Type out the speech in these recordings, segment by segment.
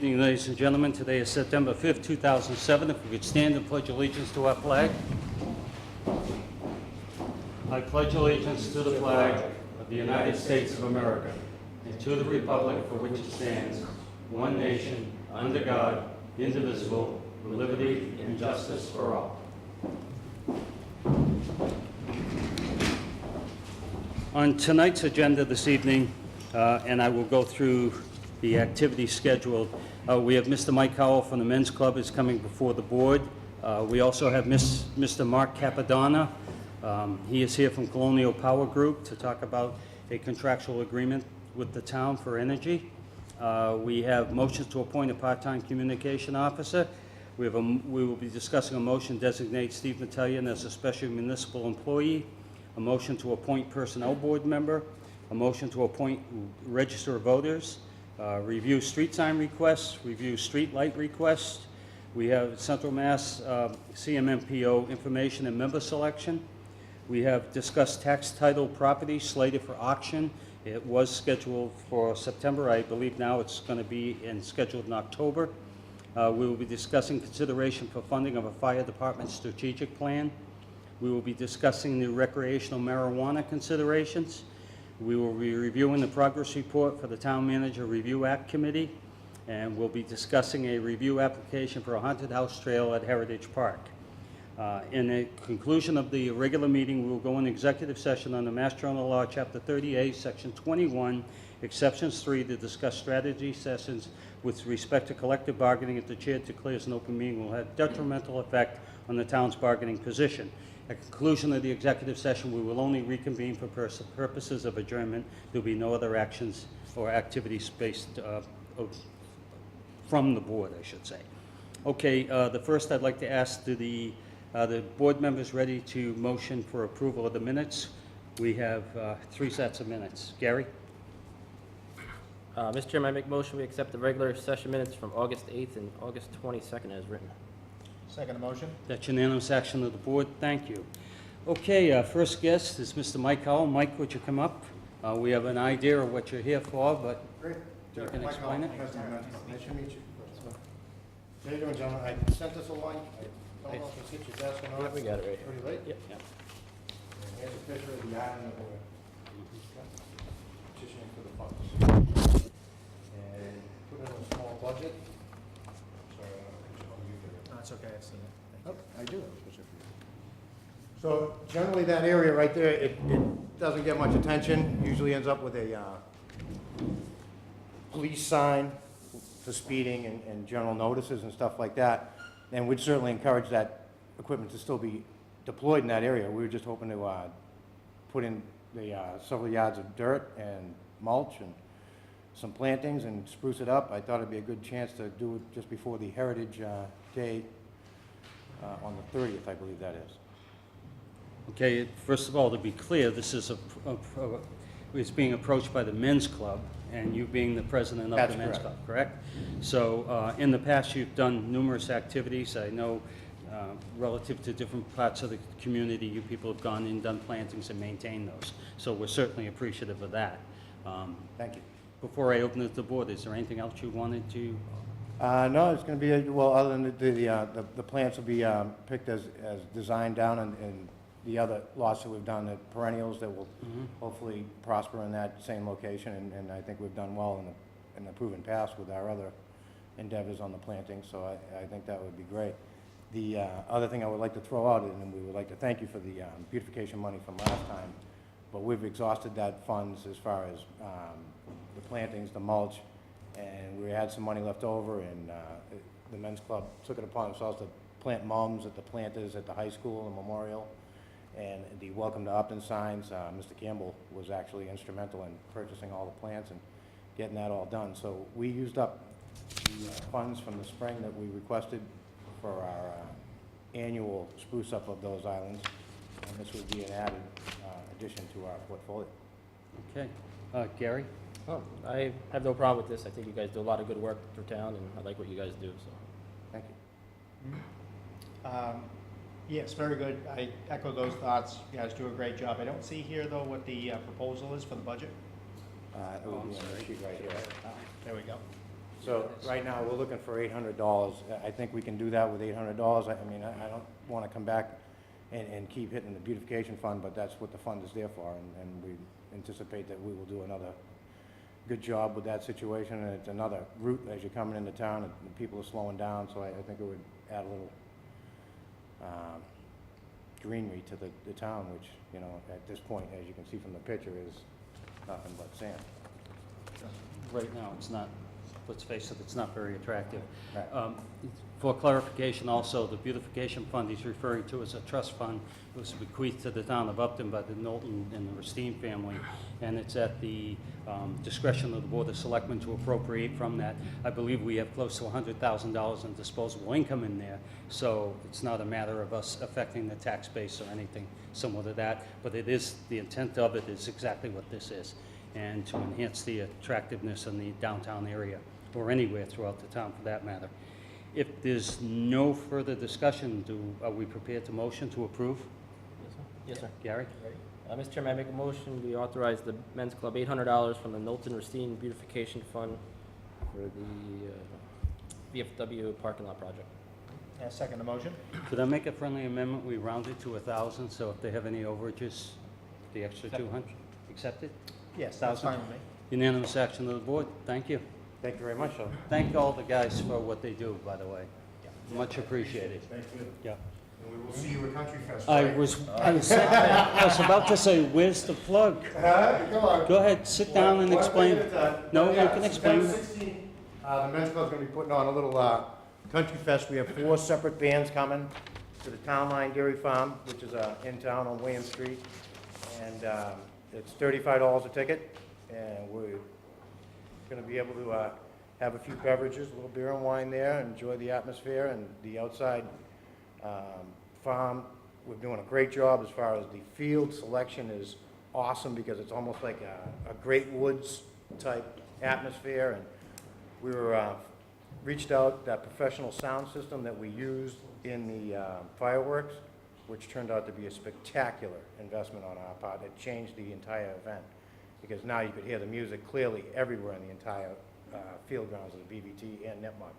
Good evening, ladies and gentlemen. Today is September 5th, 2007. If we could stand and pledge allegiance to our flag. I pledge allegiance to the flag of the United States of America and to the republic for which it stands, one nation, under God, indivisible, with liberty and justice for all. On tonight's agenda this evening, and I will go through the activity scheduled. We have Mr. Mike Howell from the Men's Club is coming before the board. We also have Mr. Mark Capadonna. He is here from Colonial Power Group to talk about a contractual agreement with the town for energy. We have motions to appoint a part-time communication officer. We will be discussing a motion to designate Steve Metellian as a special municipal employee, a motion to appoint personnel board member, a motion to appoint register of voters, review street sign requests, review street light requests. We have Central Mass CMMPO information and member selection. We have discussed tax title property slated for auction. It was scheduled for September. I believe now it's going to be scheduled in October. We will be discussing consideration for funding of a fire department strategic plan. We will be discussing the recreational marijuana considerations. We will be reviewing the progress report for the Town Manager Review Act Committee, and we'll be discussing a review application for a haunted house trail at Heritage Park. In the conclusion of the regular meeting, we will go in executive session under Mass General Law, Chapter 30A, Section 21, Exceptions 3, to discuss strategy sessions with respect to collective bargaining if the chair declares an open meeting will have detrimental effect on the town's bargaining position. At conclusion of the executive session, we will only reconvene for purposes of adjournment. There will be no other actions or activities based from the board, I should say. Okay, the first I'd like to ask, do the board members ready to motion for approval of the minutes? We have 3 sets of minutes. Gary? Mr. Chairman, I make motion we accept the regular session minutes from August 8th and August 22nd as written. Second motion. That's unanimous action of the board. Thank you. Okay, first guest is Mr. Mike Howell. Mike, would you come up? We have an idea of what you're here for, but Great. you can explain it. Nice to meet you. How you doing, gentlemen? I sent this along. I don't know if it's hit your desk or Yeah, not. we got it right here. Pretty late? Yep. Yeah. And here's a picture of the island that we're petitioning for the funds. And put in a small budget. Sorry, I don't know which one you did. That's okay, I've seen it. Oh, I do have a picture for you. So generally that area right there, it doesn't get much attention. Usually ends up with a police sign for speeding and general notices and stuff like that. And we'd certainly encourage that equipment to still be deployed in that area. We were just hoping to put in the several yards of dirt and mulch and some plantings and spruce it up. I thought it'd be a good chance to do it just before the Heritage Day on the 30th, I believe that is. Okay, first of all, to be clear, this is it's being approached by the Men's Club, and you being the president of That's the Men's correct. Club, correct? So in the past, you've done numerous activities. I know relative to different parts of the community, you people have gone in, done plantings, and maintained those. So we're certainly appreciative of that. Thank you. Before I open it to the board, is there anything else you wanted to? No, it's going to be, well, other than the plants will be picked as designed down in the other lots that we've done, the perennials that will hopefully prosper in that same location, and I think we've done well in the proven past with our other endeavors on the planting, so I think that would be great. The other thing I would like to throw out, and we would like to thank you for the beautification money from last time, but we've exhausted that funds as far as the plantings, the mulch, and we had some money left over, and the Men's Club took it upon themselves to plant mums at the planters at the high school and memorial, and the Welcome to Upton signs. Mr. Campbell was actually instrumental in purchasing all the plants and getting that all done. So we used up the funds from the spring that we requested for our annual spruce up of those islands, and this would be an added addition to our portfolio. Okay. Gary? Oh, I have no problem with this. I think you guys do a lot of good work for town, and I like what you guys do, so. Thank you. Yes, very good. I echo those thoughts. You guys do a great job. I don't see here, though, what the proposal is for the budget. It would be on the sheet right here. There we go. So right now, we're looking for $800. I think we can do that with $800. I mean, I don't want to come back and keep hitting the beautification fund, but that's what the fund is there for, and we anticipate that we will do another good job with that situation, and it's another route as you're coming into town, and people are slowing down, so I think it would add a little greenery to the town, which, you know, at this point, as you can see from the picture, is nothing but sand. Right now, it's not, let's face it, it's not very attractive. Right. For clarification also, the beautification fund he's referring to as a trust fund. It was bequeathed to the town of Upton by the Knowlton and the Racine family, and it's at the discretion of the Board of Selectmen to appropriate from that. I believe we have close to $100,000 in disposable income in there, so it's not a matter of us affecting the tax base or anything similar to that, but it is, the intent of it is exactly what this is, and to enhance the attractiveness in the downtown area, or anywhere throughout the town for that matter. If there's no further discussion, are we prepared to motion to approve? Yes, sir. Yes, sir. Gary? Mr. Chairman, I make a motion, we authorize the men's club $800 from the Knowlton Racine Beautification Fund for the VFW parking lot project. Second the motion? Could I make a friendly amendment? We round it to 1,000, so if they have any overages, the extra 200, accepted? Yes, that's 1,000. fine with me. Unanimous action of the board. Thank you. Thank you very much, sir. Thank all the guys for what they do, by the way. Much appreciated. Thank you. Yeah. And we will see you at Country Fest. I was about to say, where's the plug? Come on. Go ahead, sit down and explain. No, you can explain. September 16th, the men's club's gonna be putting on a little country fest. We have 4 separate bands coming to the Town Line Dairy Farm, which is in town on William Street. And it's $35 a ticket, and we're gonna be able to have a few beverages, a little beer and wine there, enjoy the atmosphere and the outside farm. We're doing a great job as far as the field selection is awesome, because it's almost like a Great Woods type atmosphere. And we were reached out, that professional sound system that we used in the fireworks, which turned out to be a spectacular investment on our part. It changed the entire event, because now you could hear the music clearly everywhere in the entire field grounds of the BVT and Nipmuc.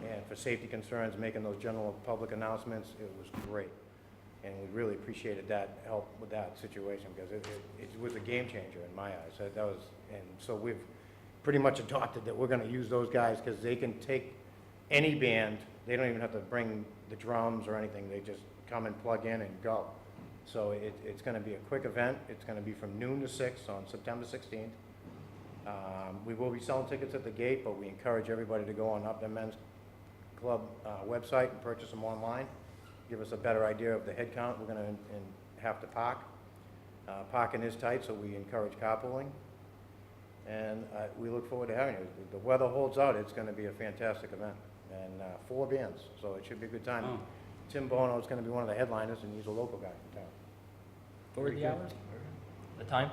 And for safety concerns, making those general public announcements, it was great. And we really appreciated that help with that situation, because it was a game changer in my eyes. That was, and so we've pretty much adopted that we're gonna use those guys, because they can take any band. They don't even have to bring the drums or anything. They just come and plug in and go. So it's gonna be a quick event. It's gonna be from noon to 6 on September 16th. We will be selling tickets at the gate, but we encourage everybody to go on Upton Men's Club website and purchase them online. Give us a better idea of the head count we're gonna have to park. Parking is tight, so we encourage carpooling. And we look forward to having you. If the weather holds out, it's gonna be a fantastic event. And 4 bands, so it should be a good time. Oh. Tim Bono is gonna be one of the headliners, and he's a local guy in town. What were Very the good. hours? The time?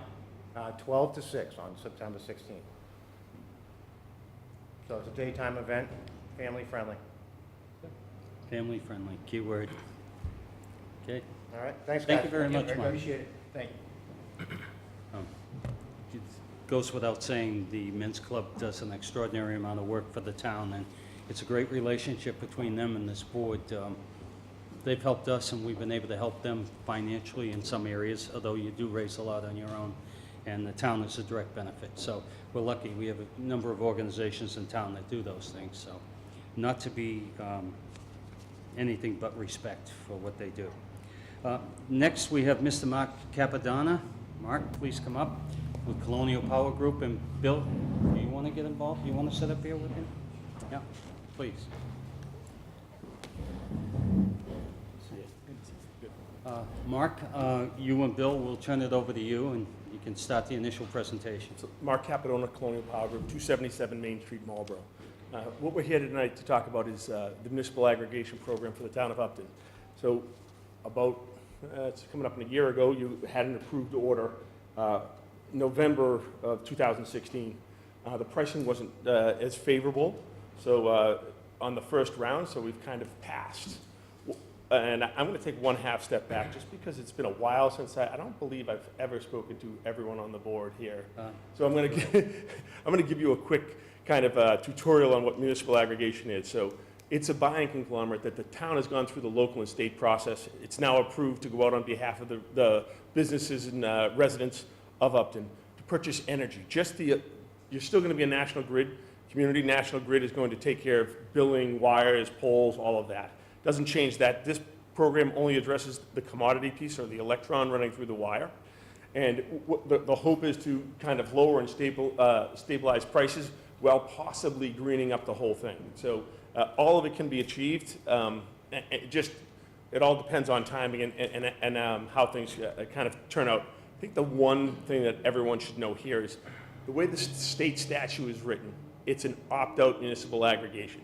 12 to 6 on September 16th. So it's a daytime event, family friendly. Family friendly, keyword. Okay. All right, thanks, guys. Thank you very much, Mark. Appreciate it. Thank you. It goes without saying, the men's club does an extraordinary amount of work for the town, and it's a great relationship between them and this board. They've helped us, and we've been able to help them financially in some areas, although you do raise a lot on your own, and the town is a direct benefit. So we're lucky. We have a number of organizations in town that do those things, so not to be anything but respect for what they do. Next, we have Mr. Mark Capadonna. Mark, please come up with Colonial Power Group. And Bill, do you want to get involved? Do you want to sit up here with him? Yeah, please. Mark, you and Bill, we'll turn it over to you, and you can start the initial presentation. So Mark Capadona, Colonial Power Group, 277 Main Street, Marlboro. What we're here tonight to talk about is the municipal aggregation program for the town of Upton. So about, it's coming up in a year ago, you had an approved order, November of 2016. The pricing wasn't as favorable, so on the first round, so we've kind of passed. and I'm going to take one half step back, just because it's been a while since I don't believe I've ever spoken to everyone on the board here. So I'm going to give you a quick kind of tutorial on what municipal aggregation is. So it's a buying conglomerate that the town has gone through the local and state process. It's now approved to go out on behalf of the businesses and residents of Upton to purchase energy. You're still going to be a national grid community. National Grid is going to take care of billing, wires, poles, all of that. Doesn't change that. This program only addresses the commodity piece, or the electron running through the wire. And the hope is to kind of lower and stabilize prices while possibly greening up the whole thing. So all of it can be achieved. It all depends on timing and how things kind of turn out. I think the one thing that everyone should know here is the way the state statute is written, it's an opt-out municipal aggregation.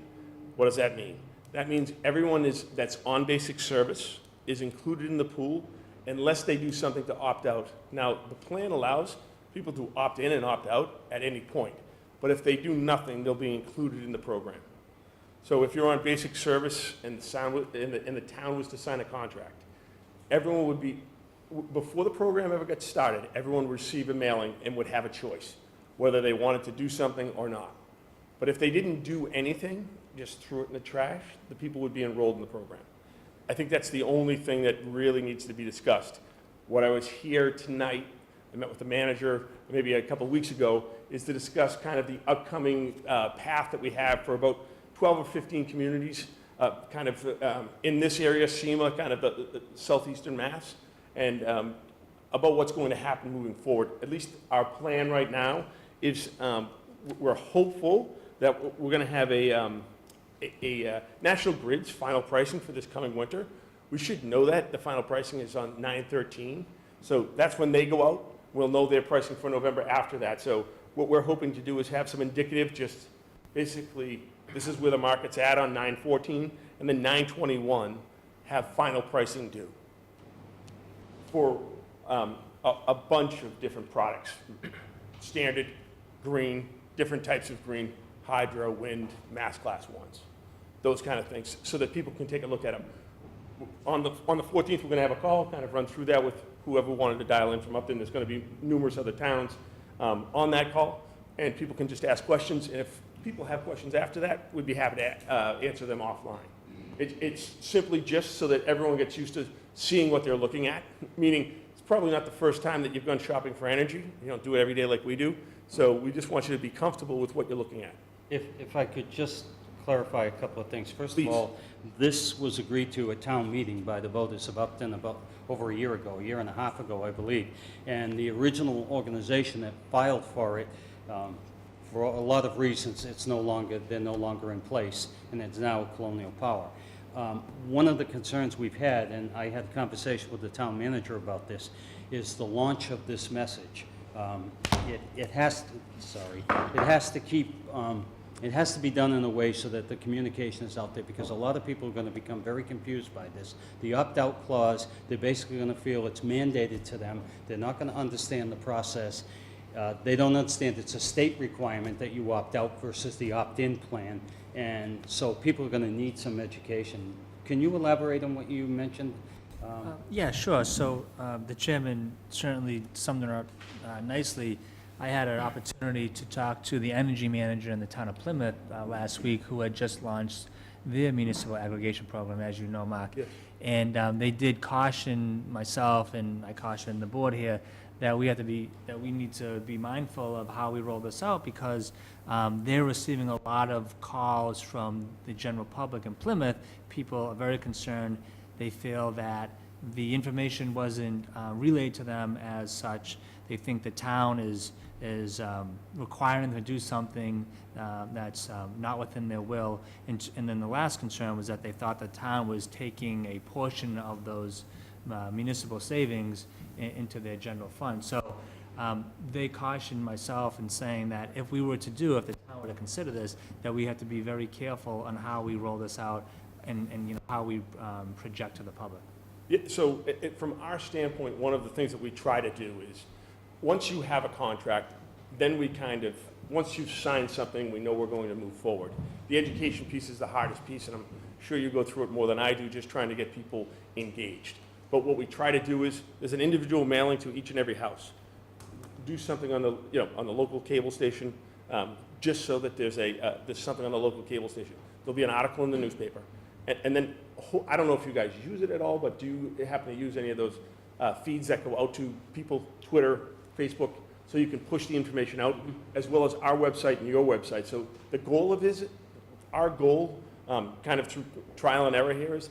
What does that mean? That means everyone that's on basic service is included in the pool unless they do something to opt out. Now, the plan allows people to opt in and opt out at any point. But if they do nothing, they'll be included in the program. So if you're on basic service and the town was to sign a contract, everyone would be, before the program ever got started, everyone would receive a mailing and would have a choice, whether they wanted to do something or not. But if they didn't do anything, just threw it in the trash, the people would be enrolled in the program. I think that's the only thing that really needs to be discussed. What I was here tonight, I met with the manager maybe a couple of weeks ago, is to discuss kind of the upcoming path that we have for about 12 or 15 communities, in this area, SEMA, kind of the southeastern Mass, and about what's going to happen moving forward. At least our plan right now is we're hopeful that we're going to have a National Grid's final pricing for this coming winter. We should know that. The final pricing is on 9/13. So that's when they go out. We'll know their pricing for November after that. So what we're hoping to do is have some indicative, just basically, this is where the market's at on 9/14, and then 9/21 have final pricing due for a bunch of different products. Standard, green, different types of green, hydro, wind, mass class ones, those kind of things, so that people can take a look at them. On the 14th, we're going to have a call, kind of run through that with whoever wanted to dial in from Upton. There's going to be numerous other towns on that call, and people can just ask questions. And if people have questions after that, we'd be happy to answer them offline. It's simply just so that everyone gets used to seeing what they're looking at, meaning it's probably not the first time that you've gone shopping for energy. You don't do it every day like we do. So we just want you to be comfortable with what you're looking at. If I could just clarify a couple of things. First Please. of all, this was agreed to at town meeting by the voters of Upton about over a year and a half ago, I believe. And the original organization that filed for it, for a lot of reasons, they're no longer in place, and it's now Colonial Power. One of the concerns we've had, and I had a conversation with the town manager about this, is the launch of this message. It has to be done in a way so that the communication is out there, because a lot of people are going to become very confused by this. The opt-out clause, they're basically going to feel it's mandated to them. They're not going to understand the process. They don't understand it's a state requirement that you opt out versus the opt-in plan. And so people are going to need some education. Can you elaborate on what you mentioned? Yeah, sure. So the chairman certainly summed it up nicely. I had an opportunity to talk to the energy manager in the town of Plymouth last week, who had just launched their municipal aggregation program, as you know, Mark. Yes. And they did caution myself, and I cautioned the board here, that we need to be mindful of how we roll this out, because they're receiving a lot of calls from the general public in Plymouth. People are very concerned. They feel that the information wasn't relayed to them as such. They think the town is requiring them to do something that's not within their will. And then the last concern was that they thought the town was taking a portion of those municipal savings into their general fund. So they cautioned myself in saying that if the town were to consider this, that we have to be very careful on how we roll this out and how we project to the public. Yeah, so from our standpoint, one of the things that we try to do is, once you have a contract, then once you've signed something, we know we're going to move forward. The education piece is the hardest piece, and sure you go through it more than I do, just trying to get people engaged. But what we try to do is, there's an individual mailing to each and every house. Do something on the, on the local cable station, just so that there's something on the local cable station. There'll be an article in the newspaper. And then, I don't know if you guys use it at all, but do you happen to use any of those feeds that go out to people, Twitter, Facebook, so you can push the information out, as well as our website and your website? So the goal of our goal, kind of through trial and error here, is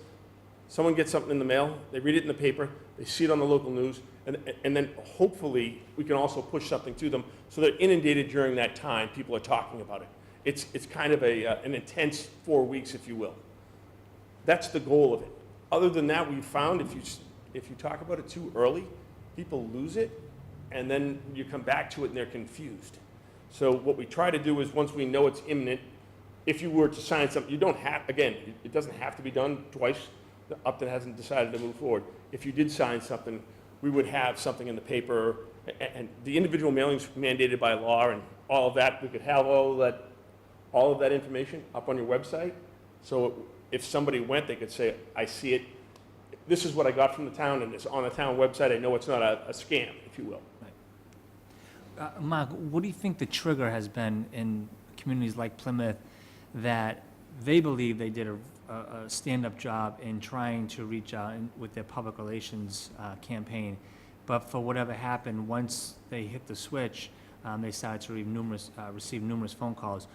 someone gets something in the mail, they read it in the paper, they see it on the local news, and then hopefully we can also push something to them so they're inundated during that time, people are talking about it. It's kind of an intense 4 weeks, if you will. That's the goal of it. Other than that, we found if you talk about it too early, people lose it, and then you come back to it and they're confused. So what we try to do is, once we know it's imminent, if you were to sign something, you don't have, again, it doesn't have to be done twice. Upton hasn't decided to move forward. If you did sign something, we would have something in the paper, and the individual mailings mandated by law and all of that. We could have all of that information up on your website. So if somebody went, they could say, I see it. This is what I got from the town, and it's on the town website. I know it's not a scam, if you will. Mark, what do you think the trigger has been in communities like Plymouth that they believe they did a stand-up job in trying to reach out with their public relations campaign, but for whatever happened, once they hit the switch, they started to receive numerous phone calls.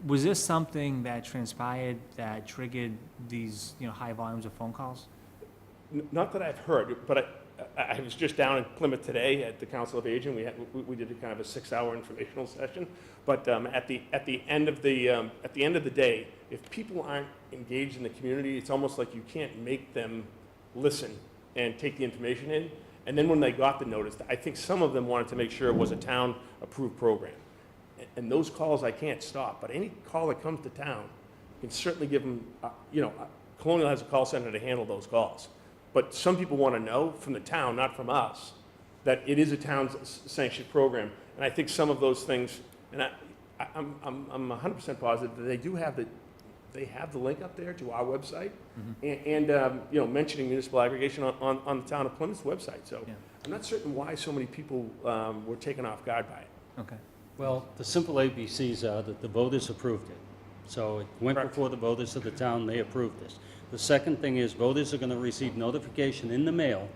Was this something that transpired that triggered these high volumes of phone calls? Not that I've heard, but I was just down in Plymouth today at the Council of Aging. We did a kind of a 6-hour informational session. But at the end of the day, if people aren't engaged in the community, it's almost like you can't make them listen and take the information in. And then when they got the notice, I think some of them wanted to make sure it was a town-approved program. And those calls I can't stop. But any call that comes to town, you can certainly give them. Colonial has a call center to handle those calls. But some people want to know from the town, not from us, that it is a town-sanctioned program. And I think some of those things, and I'm 100% positive that they do have the link up there to our website, and mentioning municipal aggregation on the town of Plymouth's website. So yeah. I'm not certain why so many people were taken off guard by it. Okay. Well, the simple ABCs are that the voters approved it. So it went Correct. before the voters of the town, they approved this. The second thing is voters are going to receive notification in the mail,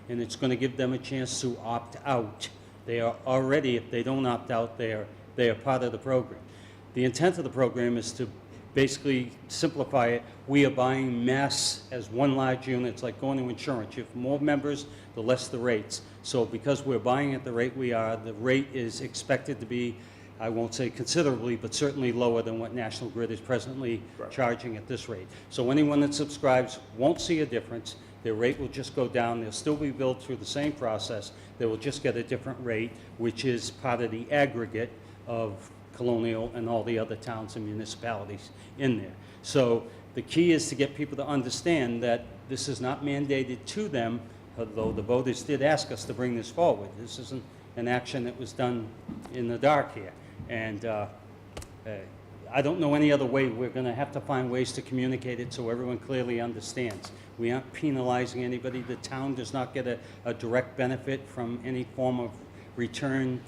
and it's going to give them a chance to opt out. They are already, if they don't opt out, they are part of the program. The intent of the program is to basically simplify it. We are buying mass as one large unit. It's like going to insurance. You have more members, the less the rates. So because we're buying at the rate we are, the rate is expected to be, I won't say considerably, but certainly lower than what National Grid is presently charging at this rate. So anyone that subscribes won't see a difference. Their rate will just go down. They'll still be billed through the same process. They will just get a different rate, which is part of the aggregate of Colonial and all the other towns and municipalities in there. So the key is to get people to understand that this is not mandated to them, although the voters did ask us to bring this forward. This isn't an action that was done in the dark here. And I don't know any other way. We're going to have to find ways to communicate it so everyone clearly understands. We aren't penalizing anybody. The town does not get a direct benefit from any form of return,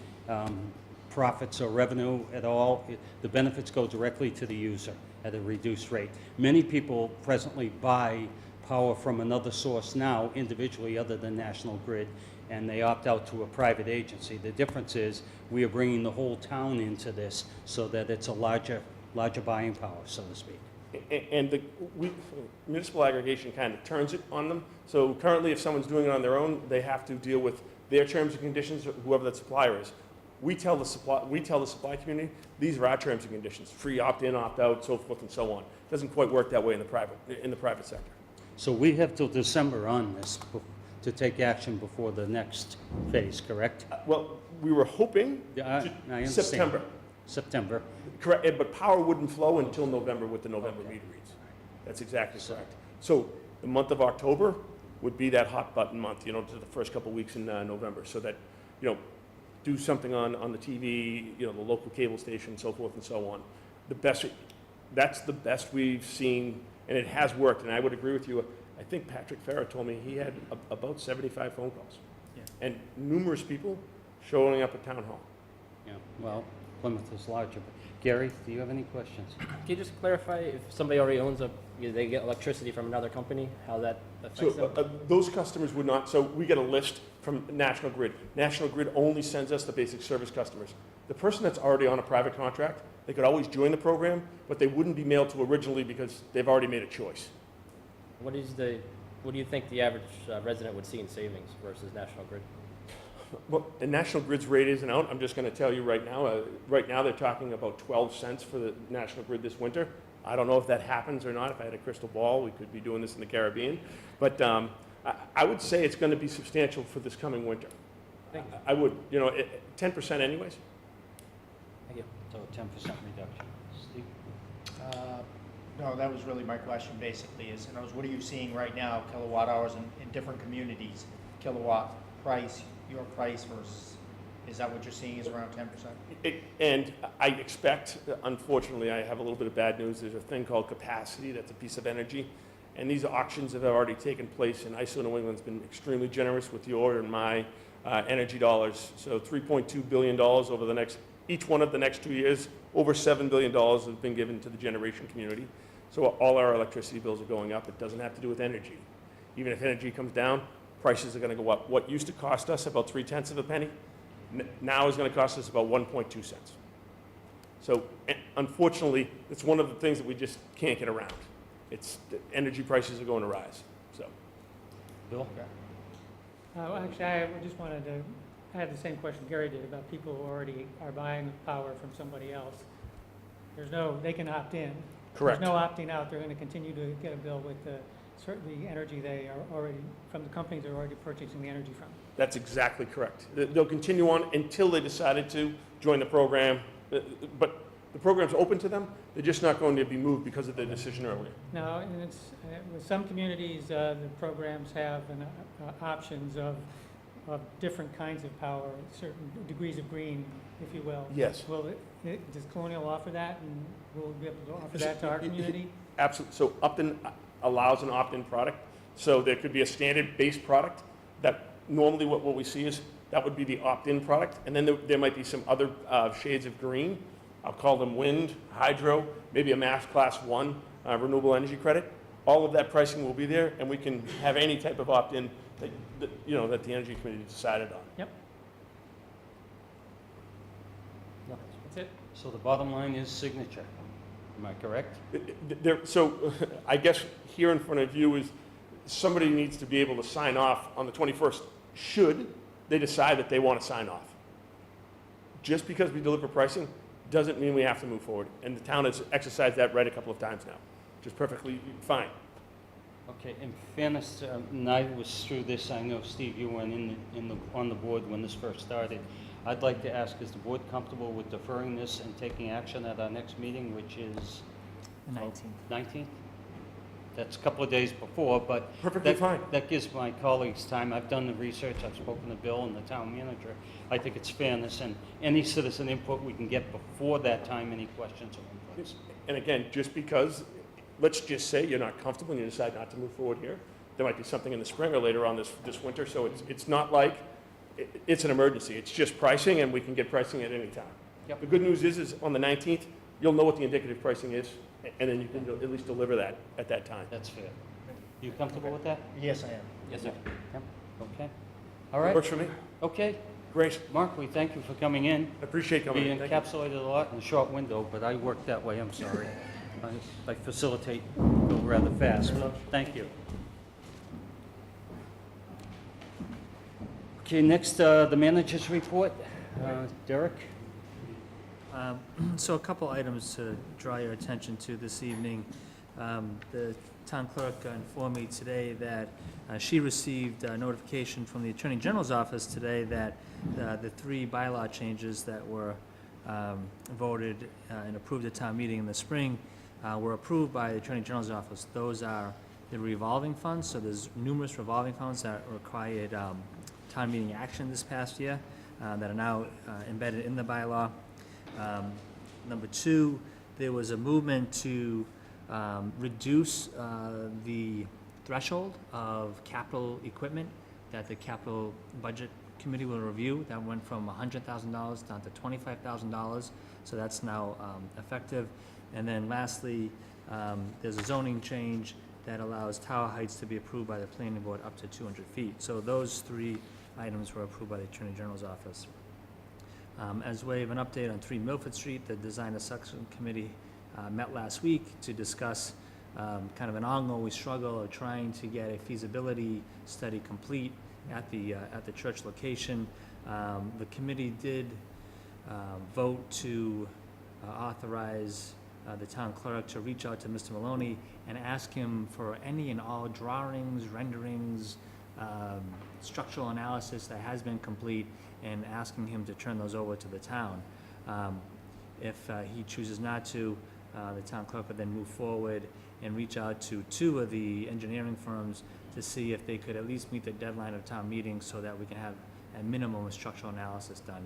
profits or revenue at all. The benefits go directly to the user at a reduced rate. Many people presently buy power from another source now individually other than National Grid, and they opt out to a private agency. The difference is we are bringing the whole town into this so that it's a larger buying power, so to speak. And municipal aggregation kind of turns it on them. So currently, if someone's doing it on their own, they have to deal with their terms and conditions, whoever that supplier is. We tell the supply community, these are our terms and conditions: free opt-in, opt-out, so forth and so on. It doesn't quite work that way in the private sector. So we have till December on this to take action before the next phase, correct? Well, we were hoping I understand. September. September. Correct, but power wouldn't flow until November with the November meter reads. That's exactly correct. So the month of October would be that hot button month, to the first couple weeks in November, so that, do something on the TV, the local cable station, so forth and so on. That's the best we've seen and it has worked, and I would agree with you. I think Patrick Farah told me he had about 75 phone calls. Yeah. And numerous people showing up at town hall. Yeah, well, Plymouth is larger, but Gary, do you have any questions? Can you just clarify if somebody already owns they get electricity from another company, how that affects So them? those customers would not, so we get a list from National Grid. National Grid only sends us the basic service customers. The person that's already on a private contract, they could always join the program, but they wouldn't be mailed to originally because they've already made a choice. What do you think the average resident would see in savings versus National Grid? Well, the National Grid's rate isn't out. I'm just going to tell you right now. Right now, they're talking about 12 cents for the National Grid this winter. I don't know if that happens or not. If I had a crystal ball, we could be doing this in the Caribbean. But I would say it's going to be substantial for this coming winter. Thank you. I would, 10% anyways. Thank you. So a 10% reduction. Steve? No, that was really my question, basically, is, what are you seeing right now, kilowatt hours in different communities? Kilowatt price, your price versus, is that what you're seeing is around 10%? And I expect, unfortunately, I have a little bit of bad news. There's a thing called capacity. That's a piece of energy. And these auctions have already taken place, and ISO New England's been extremely generous with your and my energy dollars. So $3.2 billion over each one of the next 2 years, over $7 billion have been given to the generation community. So all our electricity bills are going up. It doesn't have to do with energy. Even if energy comes down, prices are going to go up. What used to cost us about 0.3 of a penny, now is going to cost us about 1.2 cents. So unfortunately, it's one of the things that we just can't get around. The energy prices are going to rise. So, Bill? Actually, I just wanted to, I had the same question Gary did about people who already are buying power from somebody else. They can opt in. correct. There's no opting out. They're going to continue to get a bill with the energy they are already, from the companies they're already purchasing the energy from. That's exactly correct. They'll continue on until they decided to join the program, but the program's open to them. They're just not going to be moved because of their decision earlier. No, and it's, with some communities, the programs have options of different kinds of power, certain degrees of green, if you will. Yes. Does Colonial offer that, and will we be able to offer that to our community? Absolutely. So Upton allows an opt-in product. So there could be a standard base product that normally what we see is that would be the opt-in product. And then there might be some other shades of green. I'll call them wind, hydro, maybe a Mass Class 1 renewable energy credit. All of that pricing will be there, and we can have any type of opt-in that the Energy Committee decided on. Yep. That's it. So the bottom line is signature. Am I correct? So I guess here in front of you is somebody needs to be able to sign off on the 21st should they decide that they want to sign off. Just because we deliver pricing doesn't mean we have to move forward. And the town has exercised that right a couple of times now, which is perfectly fine. Okay, in fairness, and I was through this, I know, Steve, you weren't on the board when this first started. I'd like to ask, is the board comfortable with deferring this and taking action at our next meeting, which is? The 19th. 19th? That's a couple of days before, but Perfectly fine. that gives my colleagues time. I've done the research, I've spoken to Bill and the town manager. I think it's fairness, and any citizen input we can get before that time, any questions or inputs. And again, just because, let's just say you're not comfortable and you decide not to move forward here, there might be something in the spring or later on this winter, so it's not like it's an emergency. It's just pricing, and we can get pricing at any time. Yep. The good news is on the 19th, you'll know what the indicative pricing is, and then you can at least deliver that at that time. That's fair. You comfortable with that? Yes, I am. Yes, sir. Yep. Okay. All right. Works for me. Okay. Great. Mark, we thank you for coming in. I appreciate coming We in. Thank you. encapsulated a lot in a short window, but I work that way, I'm sorry. I facilitate, go rather fast, but thank you. Okay, next, the manager's report. Derek? So a couple items to draw your attention to this evening. The town clerk informed me today that she received a notification from the Attorney General's office today that the 3 bylaw changes that were voted and approved at town meeting in the spring were approved by the Attorney General's office. Those are the revolving funds, so there's numerous revolving funds that required town meeting action this past year that are now embedded in the bylaw. Number 2, there was a movement to reduce the threshold of capital equipment that the capital budget committee will review. That went from $100,000 down to $25,000, so that's now effective. And then lastly, there's a zoning change that allows tower heights to be approved by the planning board up to 200 feet. So those 3 items were approved by the Attorney General's office. As way of an update on 3 Milford Street, the Design and Section Committee met last week to discuss kind of an ongoing struggle of trying to get a feasibility study complete at the church location. The committee did vote to authorize the town clerk to reach out to Mr. Maloney and ask him for any and all drawings, renderings, structural analysis that has been complete, and asking him to turn those over to the town. If he chooses not to, the town clerk would then move forward and reach out to 2 of the engineering firms to see if they could at least meet the deadline of town meeting so that we can have a minimum of structural analysis done.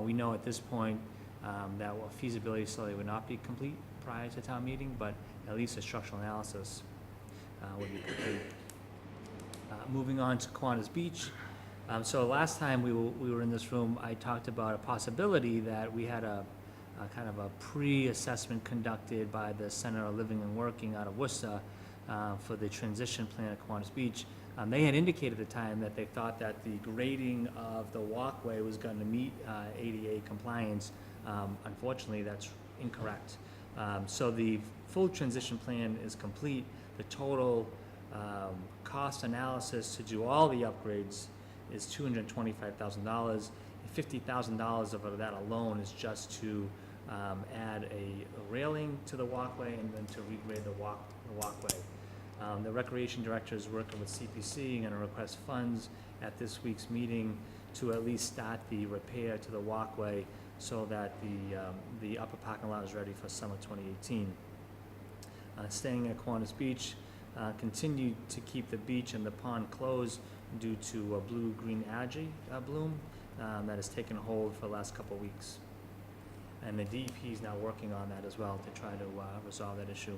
We know at this point that a feasibility study would not be complete prior to town meeting, but at least a structural analysis would be complete. Moving on to Kiwanis Beach. So last time we were in this room, I talked about a possibility that we had a kind of a pre-assessment conducted by the Center of Living and Working out of Worcester for the transition plan at Kiwanis Beach. They had indicated at the time that they thought that the grading of the walkway was going to meet ADA compliance. Unfortunately, that's incorrect. So the full transition plan is complete. The total cost analysis to do all the upgrades is $225,000. $50,000 of that alone is just to add a railing to the walkway and then to regrade the walkway. The recreation director is working with CPC and going to request funds at this week's meeting to at least start the repair to the walkway so that the upper parking lot is ready for summer 2018. Staying at Kiwanis Beach, continue to keep the beach and the pond closed due to a blue-green algae bloom that has taken hold for the last couple of weeks. And the DEP is now working on that as well to try to resolve that issue.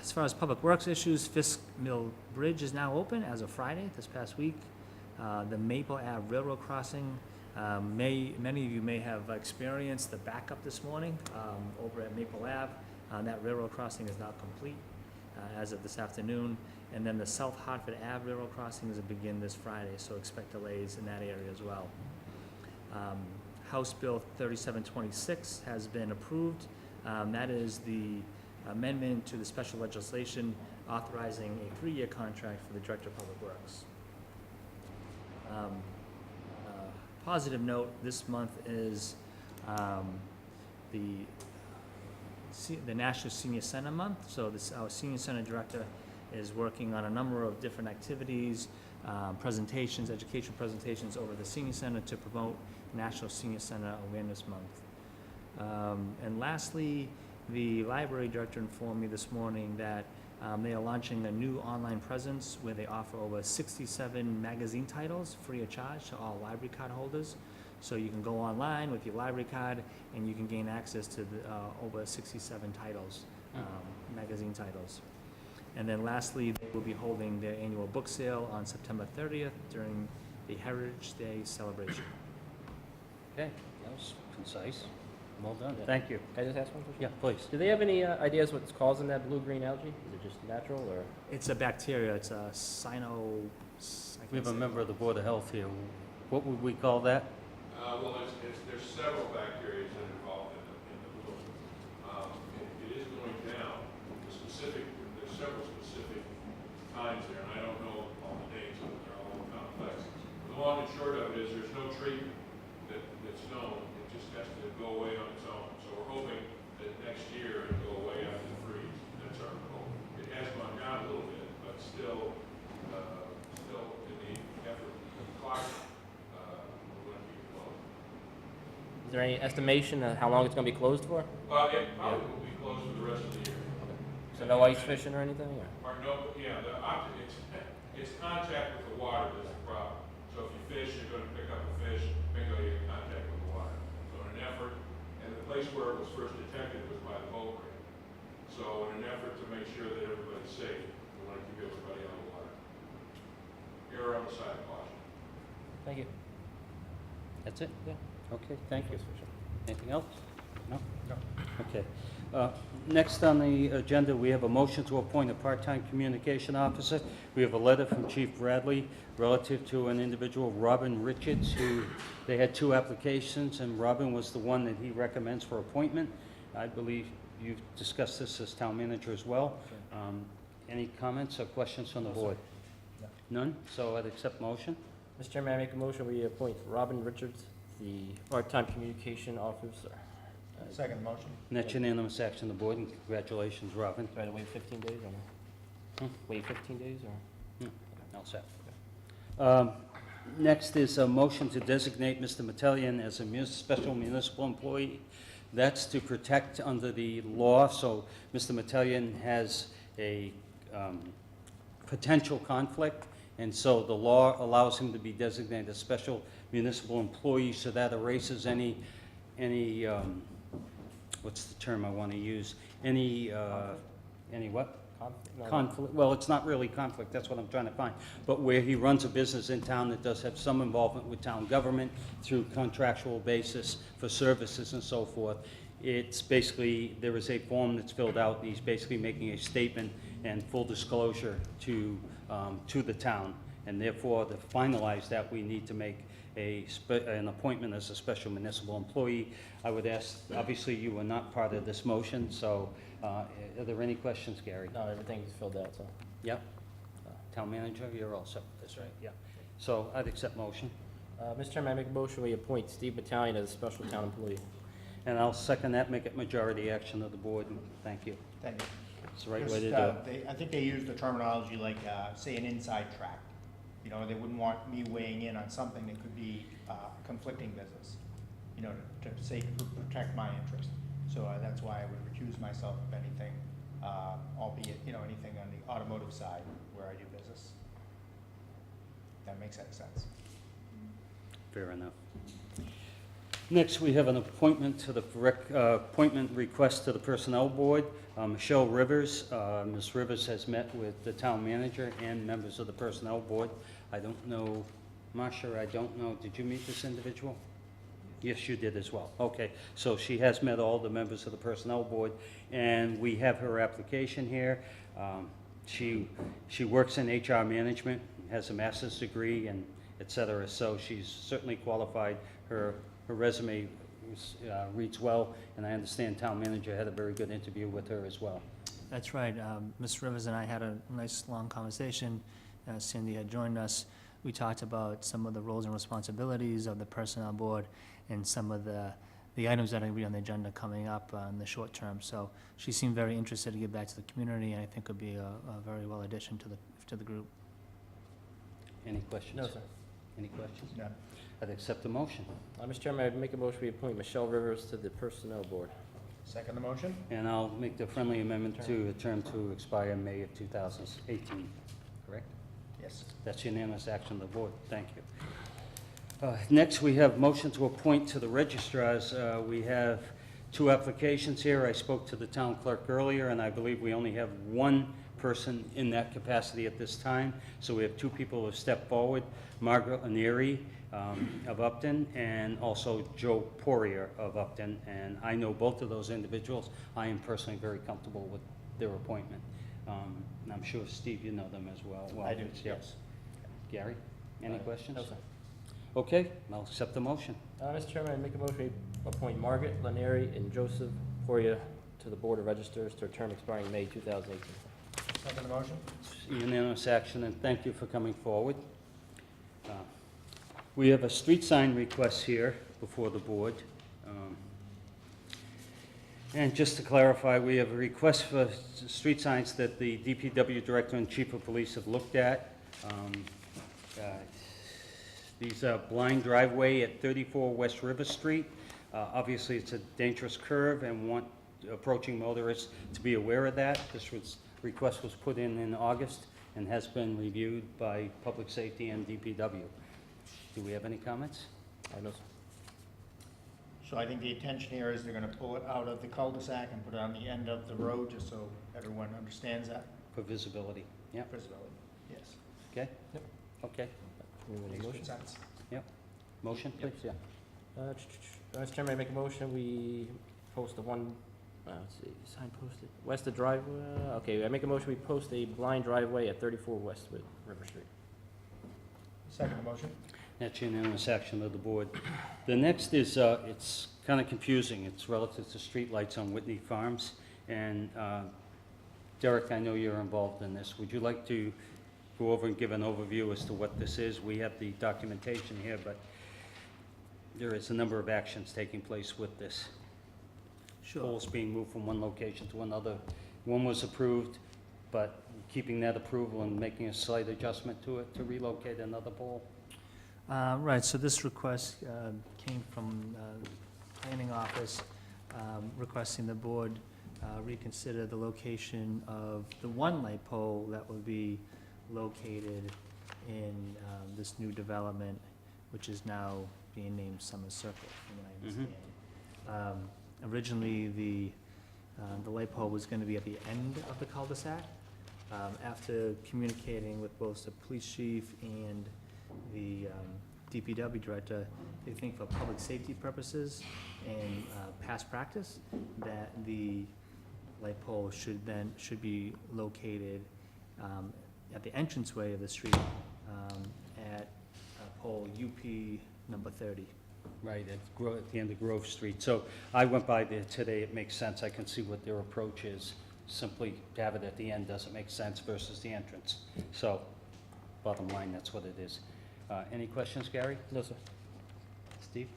As far as public works issues, Fisk Mill Bridge is now open as of Friday, this past week. The Maple Ave Railroad Crossing, many of you may have experienced the backup this morning over at Maple Ave. That railroad crossing is now complete as of this afternoon. And then the South Hartford Ave Railroad Crossing is to begin this Friday, so expect delays in that area as well. House Bill 3726 has been approved. That is the amendment to the special legislation authorizing a 3-year contract for the Director of Public Works. Positive note this month is the National Senior Center Month. So our Senior Center Director is working on a number of different activities, presentations, education presentations over the Senior Center to promote National Senior Center Awareness Month. And lastly, the library director informed me this morning that they are launching a new online presence where they offer over 67 magazine titles free of charge to all library card holders. So you can go online with your library card and you can gain access to the, over 67 titles, magazine titles. And then lastly, they will be holding their annual book sale on September 30th during the Heritage Day celebration. Okay, that was concise. Well done. Thank you. Can I just ask one question? Yeah, please. Do they have any ideas what's causing that blue-green algae? Is it just natural, or? It's a bacteria. It's a We have a member of the Board of Health here. What would we call that? Well, there's several bacteria that are involved in the bloom. It is going down. There's several specific kinds there, and I don't know all the names of them. They're all complex. The long and short of it is there's no treatment that's known. It just has to go away on its own. So we're hoping that next year it'll go away after the freeze. That's our hope. It has gone down a little bit, but still in the effort of clock. Is there any estimation of how long it's going to be closed for? It probably will be closed for the rest of the year. So no ice fishing or anything? Or? It's contact with the water that's the problem. So if you fish, you're going to pick up a fish, bingo, you get contact with the water. So in an effort, and the place where it was first detected was by the boat grade. So in an effort to make sure that everybody's safe, we want to keep everybody on the line. Err on the side of caution. Thank you. That's it? Yeah. Okay, thank you. Yes, for sure. Anything else? No? No. Okay. Next on the agenda, we have a motion to appoint a part-time communication officer. We have a letter from Chief Bradley relative to an individual, Robin Richards, who, they had 2 applications, and Robin was the one that he recommends for appointment. I believe you've discussed this as town manager as well. Any comments or questions from the board? None? So I'd accept motion. Mr. Chairman, I make a motion we appoint Robin Richards, the part-time communication officer. Second motion. And that's unanimous action of the board, and congratulations, Robin. Do I have to wait 15 days or no? Wait 15 days or? All set. Next is a motion to designate Mr. Metellian as a special municipal employee. That's to protect under the law, so Mr. Metellian has a potential conflict, and so the law allows him to be designated a special municipal employee, so that erases any what's the term I want to use? Any what? No. Conflict, well, it's not really conflict, that's what I'm trying to find, but where he runs a business in town that does have some involvement with town government through contractual basis for services and so forth. It's basically, there is a form that's filled out, and he's basically making a statement and full disclosure to the town, and therefore, to finalize that, we need to make an appointment as a special municipal employee. I would ask, obviously, you were not part of this motion, so are there any questions, Gary? No, everything's filled out, so. Yep. Town manager, you're all set with this, right? Yeah. So I'd accept motion, Mr. Chairman, I make a motion we appoint Steve Battalion as a special town employee. and I'll second that, make it majority action of the board, and thank you. Thank you. It's the right way to Just, do it. I think they use the terminology like, say, an inside track. You know, they wouldn't want me weighing in on something that could be conflicting business, you know, to say, to protect my interest. So that's why I would recuse myself of anything, albeit, you know, anything on the automotive side where I do business. That makes any sense. Fair enough. Next, we have an appointment to the appointment request to the Personnel Board. Michelle Rivers, Ms. Rivers has met with the town manager and members of the Personnel Board. I don't know, Marcia, I don't know, did you meet this individual? Yes, you did as well. Okay, so she has met all the members of the Personnel Board, and we have her application here. She works in HR management, has a master's degree, and et cetera, so she's certainly qualified. Her resume reads well, and I understand town manager had a very good interview with her as well. That's right. Ms. Rivers and I had a nice, long conversation. Cindy had joined us. We talked about some of the roles and responsibilities of the Personnel Board and some of the items that are going to be on the agenda coming up in the short term. So she seemed very interested to get back to the community, and I think would be a very well addition to the group. Any questions? No, sir. Any questions? No. I'd accept the motion. Mr. Chairman, I make a motion we appoint Michelle Rivers to the Personnel Board. Second the motion? And I'll make the friendly amendment to a term to expire in May of 2018, correct? Yes. That's unanimous action of the board. Thank you. Next, we have motion to appoint to the registrars. We have 2 applications here. I spoke to the town clerk earlier, and I believe we only have 1 person in that capacity at this time. So we have 2 people who have stepped forward, Margaret Aneri of Upton, and also Joe Poirier of Upton. And I know both of those individuals. I am personally very comfortable with their appointment. And I'm sure, Steve, you know them as well. Well, I do, yeah. yes. Gary, any questions? No, sir. Okay, I'll accept the motion. Mr. Chairman, I make a motion we appoint Margaret Laneri and Joseph Poria to the Board of Registers to a term expiring May 2018. Second the motion? It's unanimous action, and thank you for coming forward. We have a street sign request here before the board. And just to clarify, we have a request for street signs that the DPW Director and Chief of Police have looked at. These are blind driveway at 34 West River Street. Obviously, it's a dangerous curve and want approaching motorists to be aware of that. This request was put in August and has been reviewed by Public Safety and DPW. Do we have any comments? No, sir. So I think the intention here is they're gonna pull it out of the cul-de-sac and put it on the end of the road, just so everyone understands that. For visibility, yeah, Visibility, yes. okay? Yep. Okay, We need a Makes motion? good sense. motion, please, yeah. Mr. Chairman, I make a motion, we post the one, let's see, sign posted, west of driveway, okay, I make a motion, we post a blind driveway at 34 West River Street. Second motion? That's unanimous action of the board. The next is, it's kind of confusing. It's relative to streetlights on Whitney Farms. And Derek, I know you're involved in this. Would you like to go over and give an overview as to what this is? We have the documentation here, but there is a number of actions taking place with this. Poles being moved from one location to another. One was approved, but keeping that approval and making a slight adjustment to it to relocate another pole. Right, so this request came from the planning office requesting the board reconsider the location of the one light pole that would be located in this new development, which is now being named Summer Circle, from what I understand. Originally, the light pole was gonna be at the end of the cul-de-sac. After communicating with both the police chief and the DPW director, they think for public safety purposes and past practice, that the light pole should be located at the entranceway of the street at pole UP number 30. Right, at the end of Grove Street. So I went by there today, it makes sense, I can see what their approach is. Simply to have it at the end doesn't make sense versus the entrance. So, bottom line, that's what it is. Any questions, Gary? No, sir. Steve?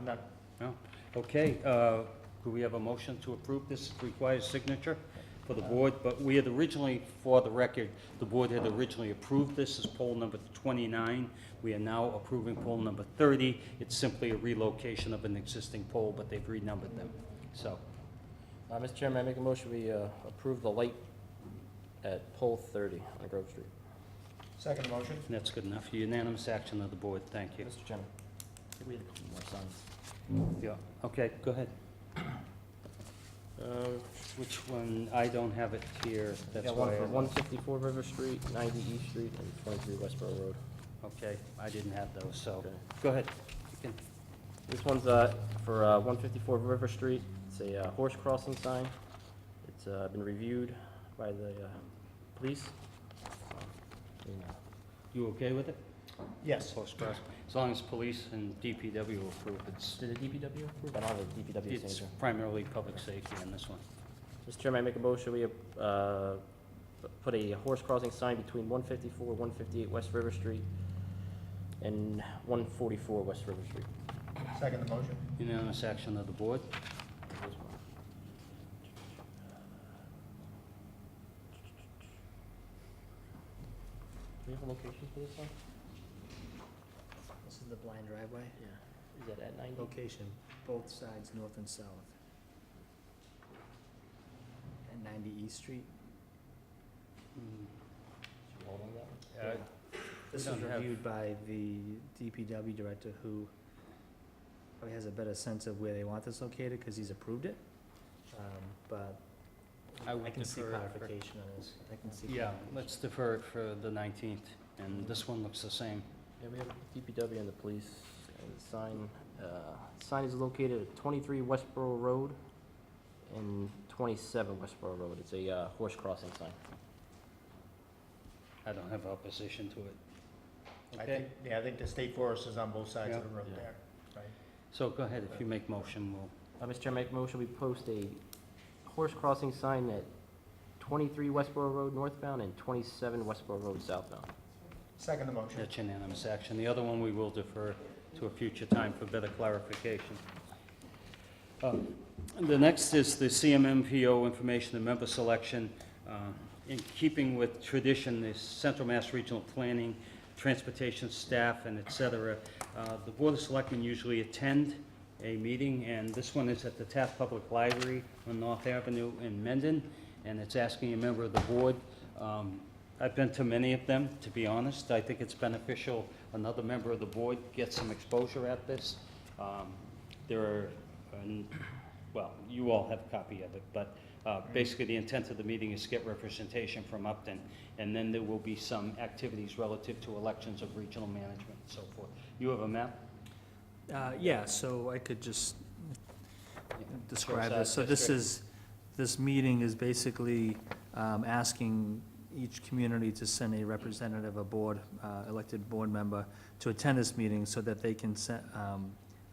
None. No? Okay, could we have a motion to approve this? It requires signature for the board, but we had originally, for the record, the board had originally approved this as poll number 29. We are now approving poll number 30. It's simply a relocation of an existing pole, but they've renumbered them. So, Mr. Chairman, I make a motion, we approve the light at pole 30 on Grove Street. Second motion? that's good enough. Unanimous action of the board, thank you. Mr. Chairman, I think we had a couple more signs. Yeah, okay, go ahead. Which one? I don't have it here, that's Got why. one for I- 154 River Street, 90 East Street, and 23 Westboro Road. Okay, I didn't have those, so, Okay. go ahead. You can- This one's for 154 River Street. It's a horse crossing sign. It's been reviewed by the police. You okay with it? Yes. Horse cross. As long as police and DPW approve, Did the DPW approve? I don't have a DPW it's signature. primarily public safety in this one. Mr. Chairman, I make a motion, we put a horse crossing sign between 154, 158 West River Street and 144 West River Street. Second the motion? Unanimous action of the board. Do you have a location for this one? This is the blind driveway. Yeah. Is that at 90? Location, both sides, north and south. At 90 East Street. Should we hold on to that one? This We was don't have- reviewed by the DPW director, who probably has a better sense of where they want this located, because he's approved it. But I would I can see defer- clarification on this. I can see. Yeah, let's defer it for the 19th, and this one looks the same. Yeah, we have DPW and the police, and the sign is located at 23 Westboro Road and 27 Westboro Road. It's a horse crossing sign. I don't have opposition to it. I Okay, think, yeah, I think the state forest is on both sides of the road Yeah. there, right? so go ahead, if you make motion, we'll, Mr. Chairman, make a motion, we post a horse crossing sign at 23 Westboro Road northbound and 27 Westboro Road southbound. Second the motion? that's unanimous action. The other one we will defer to a future time for better clarification. The next is the CMMPO information and member selection. In keeping with tradition, the Central Mass Regional Planning, transportation staff, and et cetera, the Board of Selectmen usually attend a meeting, and this one is at the Taft Public Library on North Avenue in Mendon, and it's asking a member of the board. I've been to many of them, to be honest. I think it's beneficial another member of the board gets some exposure at this. There are and, well, you all have a copy of it, but basically the intent of the meeting is to get representation from Upton, and then there will be some activities relative to elections of regional management and so forth. You have a map? Yeah, so I could just describe Shows this. So that this meeting is basically asking each community to send a representative, a board, elected board member, to attend this meeting so that they can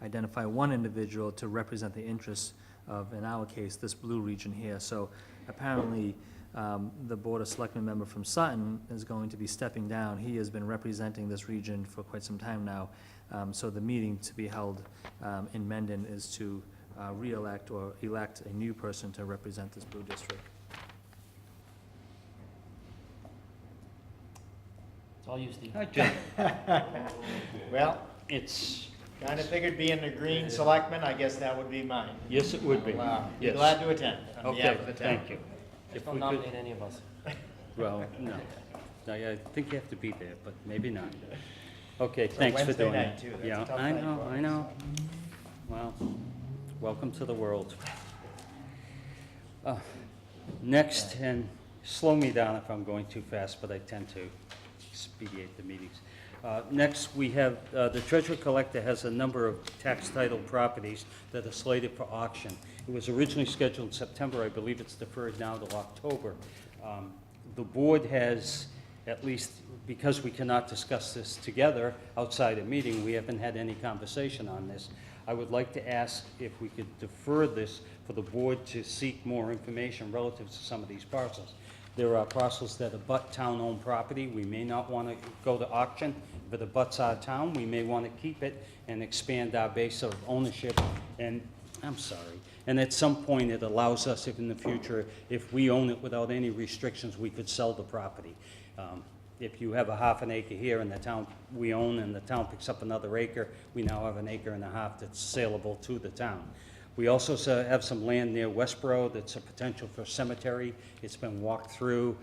identify one individual to represent the interests of, in our case, this blue region here. So apparently, the Board of Selectmen member from Sutton is going to be stepping down. He has been representing this region for quite some time now. So the meeting to be held in Mendon is to re-elect or elect a new person to represent this blue district. It's all you, Steve. Hi, Jim. Well, It's, kind of figured being the green selectman, I guess that would be mine. yes, it would be. Wow. Be Yes. glad to attend on Okay, behalf of the town. thank you. Just If don't we could, nominate any of us. well, no. No, I think you have to be there, but maybe not. Okay, thanks for Wednesday doing night, that. too. That's a Yeah, tough I night know, for I us. know. Well, welcome to the world. Next, and slow me down if I'm going too fast, but I tend to expedite the meetings. Next, we have, the treasurer collector has a number of tax title properties that are slated for auction. It was originally scheduled in September. I believe it's deferred now to October. The board has, at least because we cannot discuss this together outside a meeting, we haven't had any conversation on this. I would like to ask if we could defer this for the board to seek more information relative to some of these parcels. There are parcels that abut town-owned property. We may not want to go to auction. If it abuts our town, we may want to keep it and expand our base of ownership. And, I'm sorry, and at some point, it allows us, if in the future, if we own it without any restrictions, we could sell the property. If you have a half an acre here in the town we own and the town picks up another acre, we now have an acre and a half that's saleable to the town. We also have some land near Westboro that's a potential for cemetery. It's been walked through.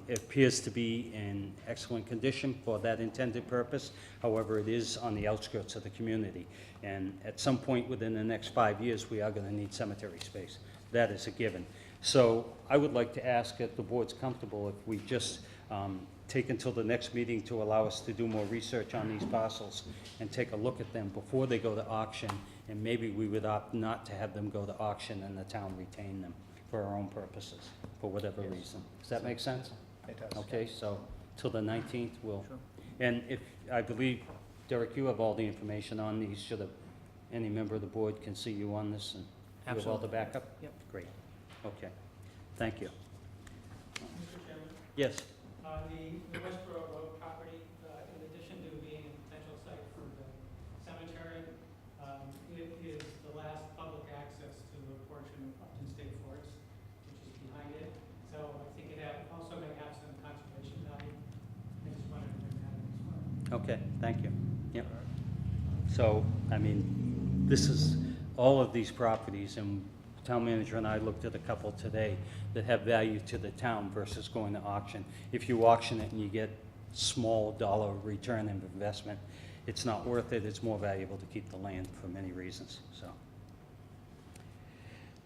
It appears to be in excellent condition for that intended purpose. However, it is on the outskirts of the community. And at some point within the next 5 years, we are going to need cemetery space. That is a given. So I would like to ask if the board's comfortable if we just take until the next meeting to allow us to do more research on these parcels and take a look at them before they go to auction, and maybe we would opt not to have them go to auction and the town retain them for our own purposes, for whatever reason. Does that make sense? It does. Okay, so till the 19th, we'll, Sure. and if, I believe, Derek, you have all the information on these, should have, any member of the board can see you on this, and you have all the Absolutely. backup? Yep. Great, okay, thank you. Mr. Chairman, Yes, the Westboro Road property, in addition to being a potential site for the cemetery, it is the last public access to a portion of Upton State Forest, which is behind it. So I think it also may have some conservation value. I just wanted to bring that in as well. okay, thank you, yep. So, I mean, this is, all of these properties, and town manager and I looked at a couple today that have value to the town versus going to auction. If you auction it and you get small dollar return of investment, it's not worth it. It's more valuable to keep the land for many reasons, so.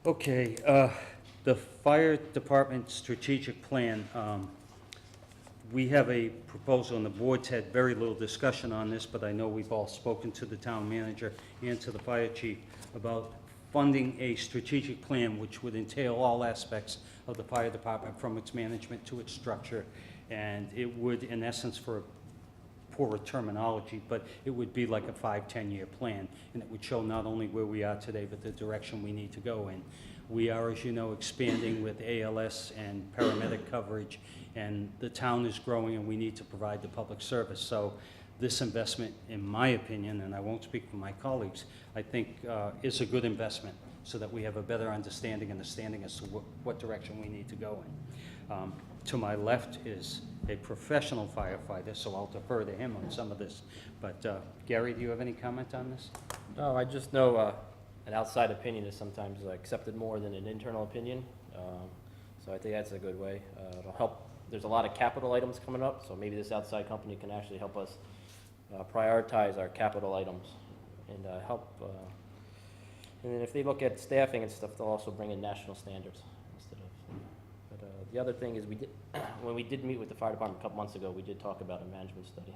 Okay, the fire department strategic plan. We have a proposal, and the board's had very little discussion on this, but I know we've all spoken to the town manager and to the fire chief about funding a strategic plan which would entail all aspects of the fire department, from its management to its structure. And it would, in essence, for poorer terminology, but it would be like a 5-10-year plan, and it would show not only where we are today, but the direction we need to go in. We are, as you know, expanding with ALS and paramedic coverage, and the town is growing, and we need to provide the public service. So this investment, in my opinion, and I won't speak for my colleagues, I think is a good investment, so that we have a better understanding and understanding as to what direction we need to go in. To my left is a professional firefighter, so I'll defer to him on some of this. But Gary, do you have any comment on this? No, I just know an outside opinion is sometimes accepted more than an internal opinion. So I think that's a good way. It'll help. There's a lot of capital items coming up, so maybe this outside company can actually help us And then if they look at staffing and stuff, they'll also bring in national standards instead of, but, the other thing is we did, when we did meet with the fire department a couple months ago, we did talk about a management study.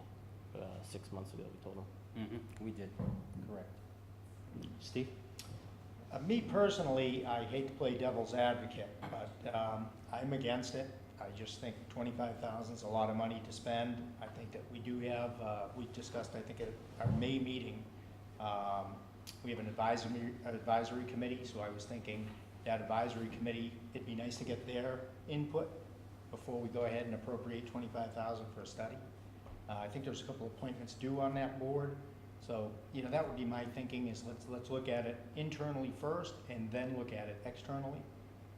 6 months ago, we told them. We did, correct. Steve? Me personally, I hate to play devil's advocate, but I'm against it. I just think 25,000 is a lot of money to spend. I think that we do have, we discussed, I think at our May meeting, we have an advisory committee, so I was thinking that advisory committee, it'd be nice to get their input before we go ahead and appropriate 25,000 for a study. I think there's a couple appointments due on that board. So, you know, that would be my thinking is let's look at it internally first and then look at it externally.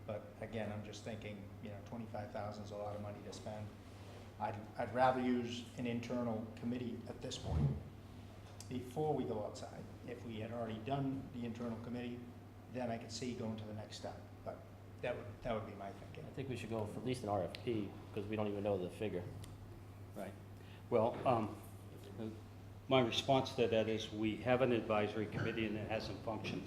But again, I'm just thinking, you know, 25,000 is a lot of money to spend. I'd rather use an internal committee at this point before we go outside. If we had already done the internal committee, then I could see going to the next step. But that would be my thinking. I think we should go for at least an RFP, because we don't even know the figure. Right. Well, my response to that is we have an advisory committee and it hasn't functioned.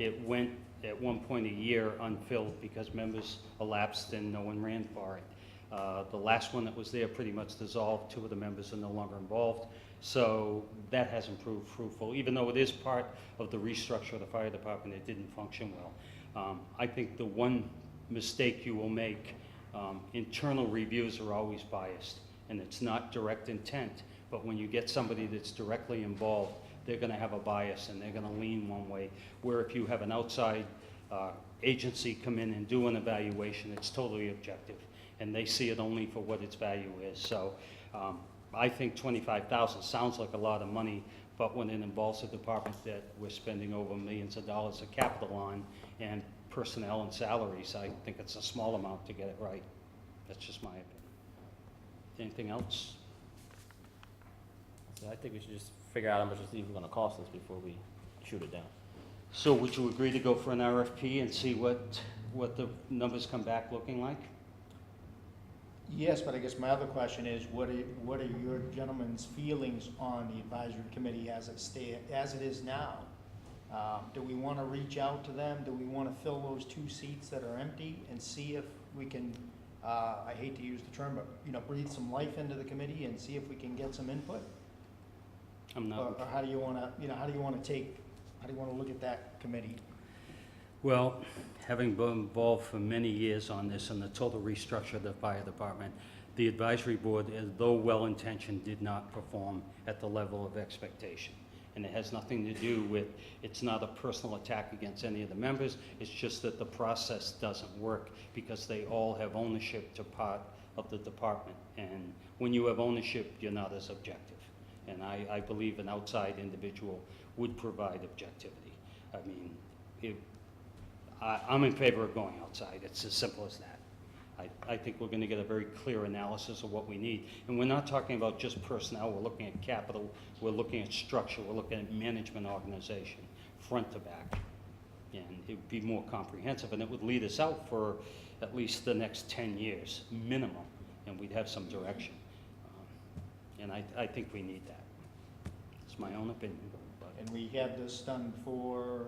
It went at one point a year unfilled because members elapsed and no one ran for it. The last one that was there pretty much dissolved. 2 of the members are no longer involved. So that hasn't proved fruitful. Even though it is part of the restructure of the fire department, it didn't function well. I think the one mistake you will make, internal reviews are always biased, and it's not direct intent. But when you get somebody that's directly involved, they're going to have a bias and they're going to lean one way. Where if you have an outside agency come in and do an evaluation, it's totally objective, and they see it only for what its value is. So I think 25,000 sounds like a lot of money, but when it involves a department that we're spending over millions of dollars of capital on and personnel and salaries, I think it's a small amount to get it right. That's just my opinion. Anything else? So I think we should just figure out how much it's even gonna cost us before we shoot it down. So would you agree to go for an RFP and see what the numbers come back looking like? Yes, but I guess my other question is, what are your gentlemen's feelings on the advisory committee as it is now? Do we want to reach out to them? Do we want to fill those 2 seats that are empty and see if we can, I hate to use the term, but, you know, breathe some life into the committee and see if we can get some input? I'm not. Or how do you want to, how do you want to look at that committee? Well, having been involved for many years on this and the total restructure of the fire department, the advisory board, though well-intentioned, did not perform at the level of expectation. And it has nothing to do with, it's not a personal attack against any of the members, it's just that the process doesn't work because they all have ownership to part of the department. And when you have ownership, you're not as objective. And I believe an outside individual would provide objectivity. I mean, I'm in favor of going outside. It's as simple as that. I think we're going to get a very clear analysis of what we need. And we're not talking about just personnel. We're looking at capital. We're looking at structure. We're looking at management organization, front to back. And it would be more comprehensive. And it would lead us out for at least the next 10 years, minimum. And we'd have some direction. And I think we need that. It's my own opinion. But And we had this done for,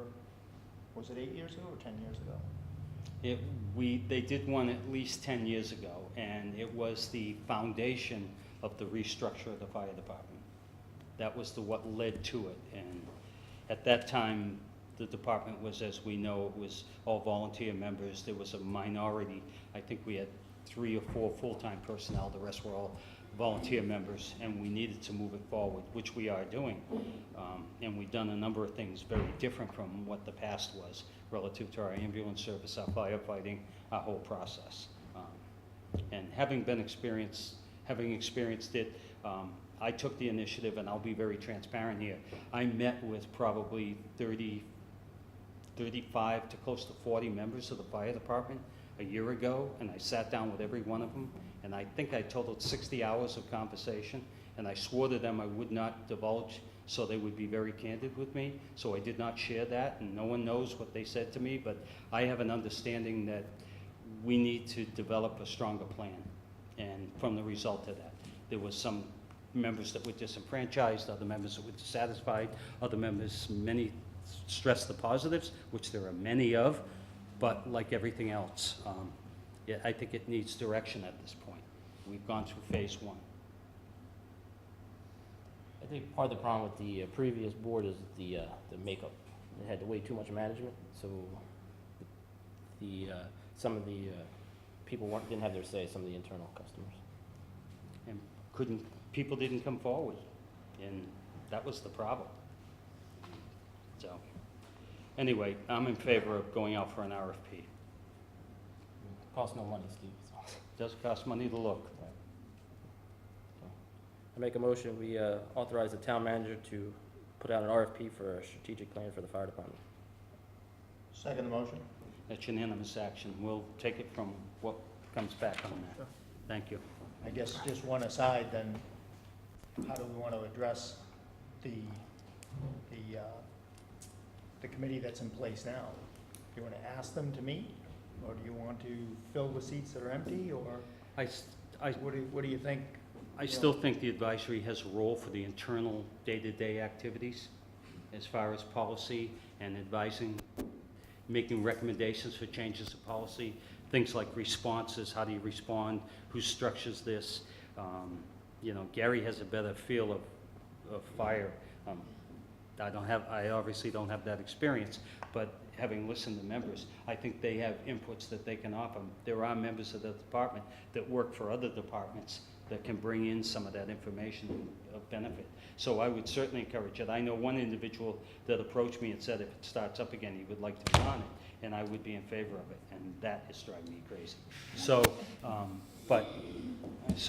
was it 8 years ago or 10 years ago? They did one at least 10 years ago, and it was the foundation of the restructure of the fire department. That was what led to it. And at that time, the department was, as we know, it was all volunteer members. There was a minority. I think we had 3 or 4 full-time personnel. The rest were all volunteer members, and we needed to move it forward, which we are doing. And we've done a number of things very different from what the past was relative to our ambulance service, our firefighting, our whole process. And having experienced it, I took the initiative, and I'll be very transparent here. I met with probably 35 to close to 40 members of the fire department a year ago, and I sat down with every one of them, and I think I totaled 60 hours of conversation, and I swore to them I would not divulge, so they would be very candid with me. So I did not share that, and no one knows what they said to me, but I have an understanding that we need to develop a stronger plan. And from the result of that, there was some members that were disenfranchised, other members that were dissatisfied, other members, many stress the positives, which there are many of, but like everything else, yeah, I think it needs direction at this point. We've gone through phase one. I think part of the problem with the previous board is the makeup. It had way too much management, so some of the people didn't have their say, some of the internal customers. And people didn't come forward, and that was the problem. So, anyway, I'm in favor of going out for an RFP. Costs no money, Steve. So. Does cost money to look. I make a motion, we authorize the town manager to put out an RFP for a strategic plan for the fire department. Second the motion? That's unanimous action. We'll take it from what comes back on that. Thank you. I guess just one aside, then, how do we want to address the committee that's in place now? Do you want to ask them to meet, or do you want to fill the seats that are empty, or what do you think? I still think the advisory has a role for the internal day-to-day activities as far as policy and advising, making recommendations for changes of policy, things like responses, how do you respond, who structures this. Gary has a better feel of fire. I obviously don't have that experience, but having listened to members, I think they have inputs that they can offer. There are members of the department that work for other departments that can bring in some of that information of benefit. So I would certainly encourage it. I know one individual that approached me and said if it starts up again, he would like to be on it, and I would be in favor of it, and that is driving me crazy. So,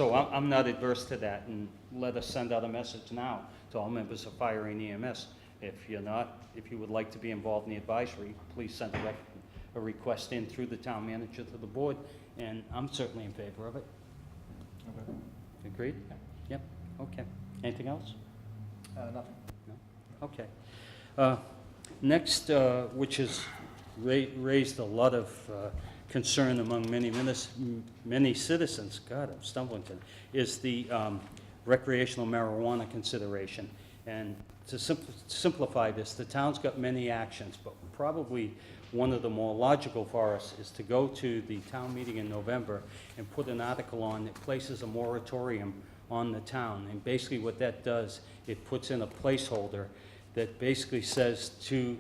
I'm not adverse to that, and let us send out a message now to all members of fire and EMS. If you're not, if you would like to be involved in the advisory, please send a request in through the town manager to the board, and I'm certainly in favor of it. Okay. Agreed? Yep, okay. Anything else? Nothing. No? Okay. Next, which has raised a lot of concern among many citizens, God, I'm stumbling today, is the recreational marijuana consideration. And to simplify this, the town's got many actions, but probably one of the more logical for us is to go to the town meeting in November and put an article on that places a moratorium on the town. And basically what that does, it puts in a placeholder that basically says to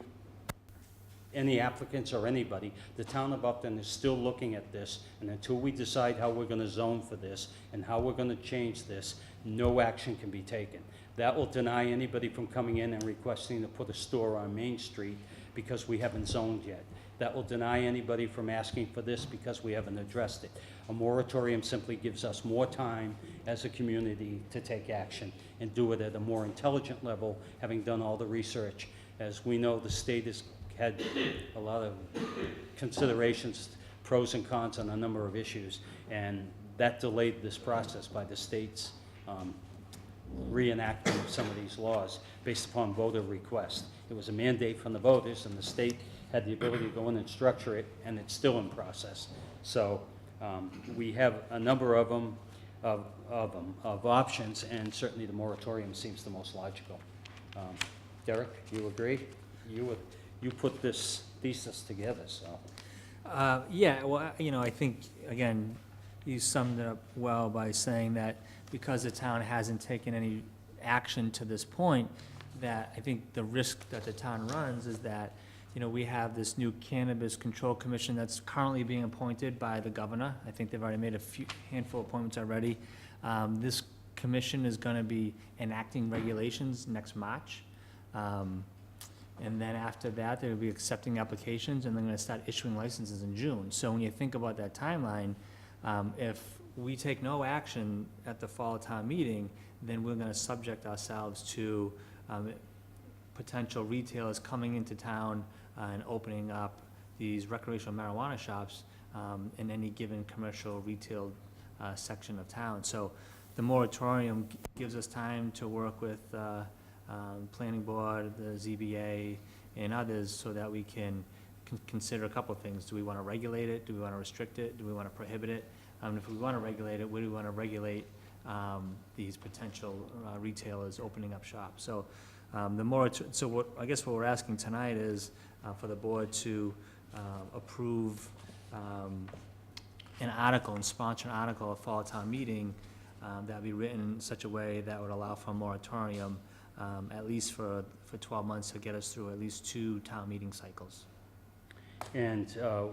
any applicants or anybody, the town of Upton is still looking at this, and until we decide how we're gonna zone for this and how we're gonna change this, no action can be taken. That will deny anybody from coming in and requesting to put a store on Main Street because we haven't zoned yet. That will deny anybody from asking for this because we haven't addressed it. A moratorium simply gives us more time as a community to take action and do it at a more intelligent level, having done all the research. As we know, the state has had a lot of considerations, pros and cons on a number of issues, and that delayed this process by the state's reenacting of some of these laws based upon voter request. It was a mandate from the voters, and the state had the ability to go in and structure it, and it's still in process. So we have a number of them, of options, and certainly the moratorium seems the most logical. Derek, you agree? You put this thesis together, so. Yeah, well, I think, again, you summed it up well by saying that because the town hasn't taken any action to this point, that I think the risk that the town runs is that, we have this new Cannabis Control Commission that's currently being appointed by the governor. I think they've already made a handful of appointments already. This commission is gonna be enacting regulations next March. And then after that, they'll be accepting applications, and they're gonna start issuing licenses in June. So when you think about that timeline, if we take no action at the fall town meeting, then we're gonna subject ourselves to potential retailers coming into town and opening up these recreational marijuana shops in any given commercial retail section of town. So the moratorium gives us time to work with planning board, the ZBA, and others, so that we can consider a couple of things. Do we want to regulate it? Do we want to restrict it? Do we want to prohibit it? If we want to regulate it, where do we want to regulate these potential retailers opening up shops? So So what, I guess what we're asking tonight is for the board to approve an article and sponsor an article at fall town meeting that would be written in such a way that would allow for a moratorium at least for 12 months to get us through at least 2 town meeting cycles. And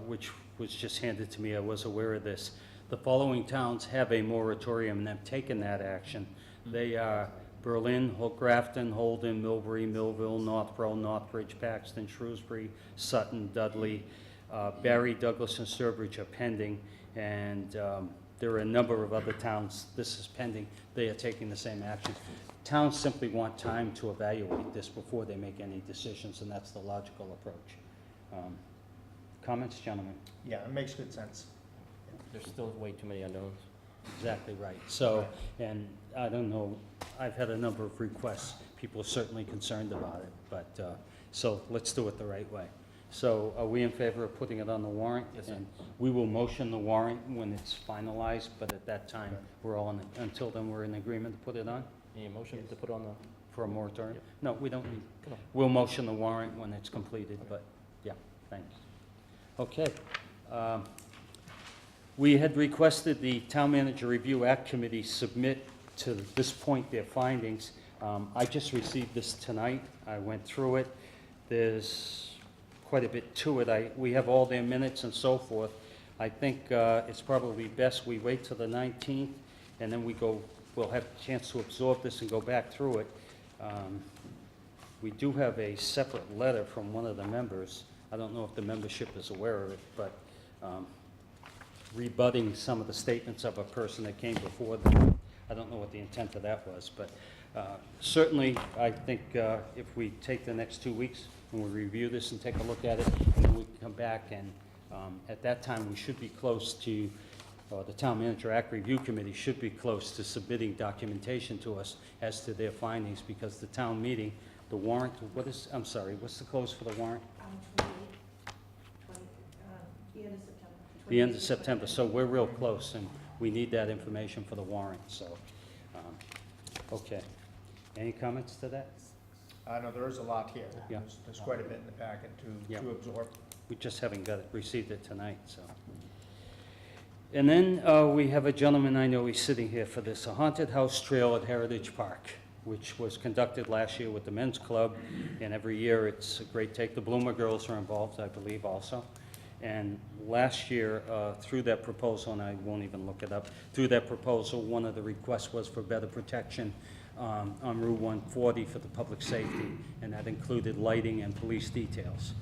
which was just handed to me, I was aware of this. The following towns have a moratorium and have taken that action. They are Berlin, Grafton, Holden, Millbury, Millville, Northborough, Northbridge, Paxton, Shrewsbury, Sutton, Dudley, Barry, Douglas, and Sturbridge are pending, and there are a number of other towns, this is pending, they are taking the same action. Towns simply want time to evaluate this before they make any decisions, and that's the logical approach. Comments, gentlemen? Yeah, it makes good sense. There's still way too many unknowns. Exactly right. So, and I don't know, I've had a number of requests. People are certainly concerned about it, but, so let's do it the right way. So are we in favor of putting it on the warrant? Yes, sir. And we will motion the warrant when it's finalized, but at that time, we're all in, until then, we're in agreement to put it on Any motion to put on the, for a moratorium? Yep. No, we don't need, come on. we'll motion the warrant when it's completed, but, yeah, thanks. Okay. We had requested the Town Manager Review Act Committee submit to this point their findings. I just received this tonight. I went through it. There's quite a bit to it. We have all their minutes and so forth. I think it's probably best we wait till the 19th, and then we'll have a chance to absorb this and go back through it. We do have a separate letter from one of the members. I don't know if the membership is aware of it, but rebutting some of the statements of a person that came before them. I don't know what the intent of that was, but certainly, I think if we take the next 2 weeks and we review this and take a look at it, and then we can come back and at that time, we should be close to, or the Town Manager Act Review Committee should be close to submitting documentation to us as to their findings, because the town meeting, the warrant, I'm sorry, what's the close for the warrant? The end of September. The end of September, so we're real close, and we need that information for the warrant, so, okay. Any comments to that? No, there is a lot here. Yeah. There's quite a bit in the packet Yeah. to absorb. We just haven't received it tonight, so. And then we have a gentleman, I know he's sitting here for this, a haunted house trail at Heritage Park, which was conducted last year with the men's club, and every year it's a great take. The Bloomer Girls are involved, I believe, also. And last year, through that proposal, and I won't even look it up, through that proposal, one of the requests was for better protection on Route 140 for the public safety, and that included lighting and police details.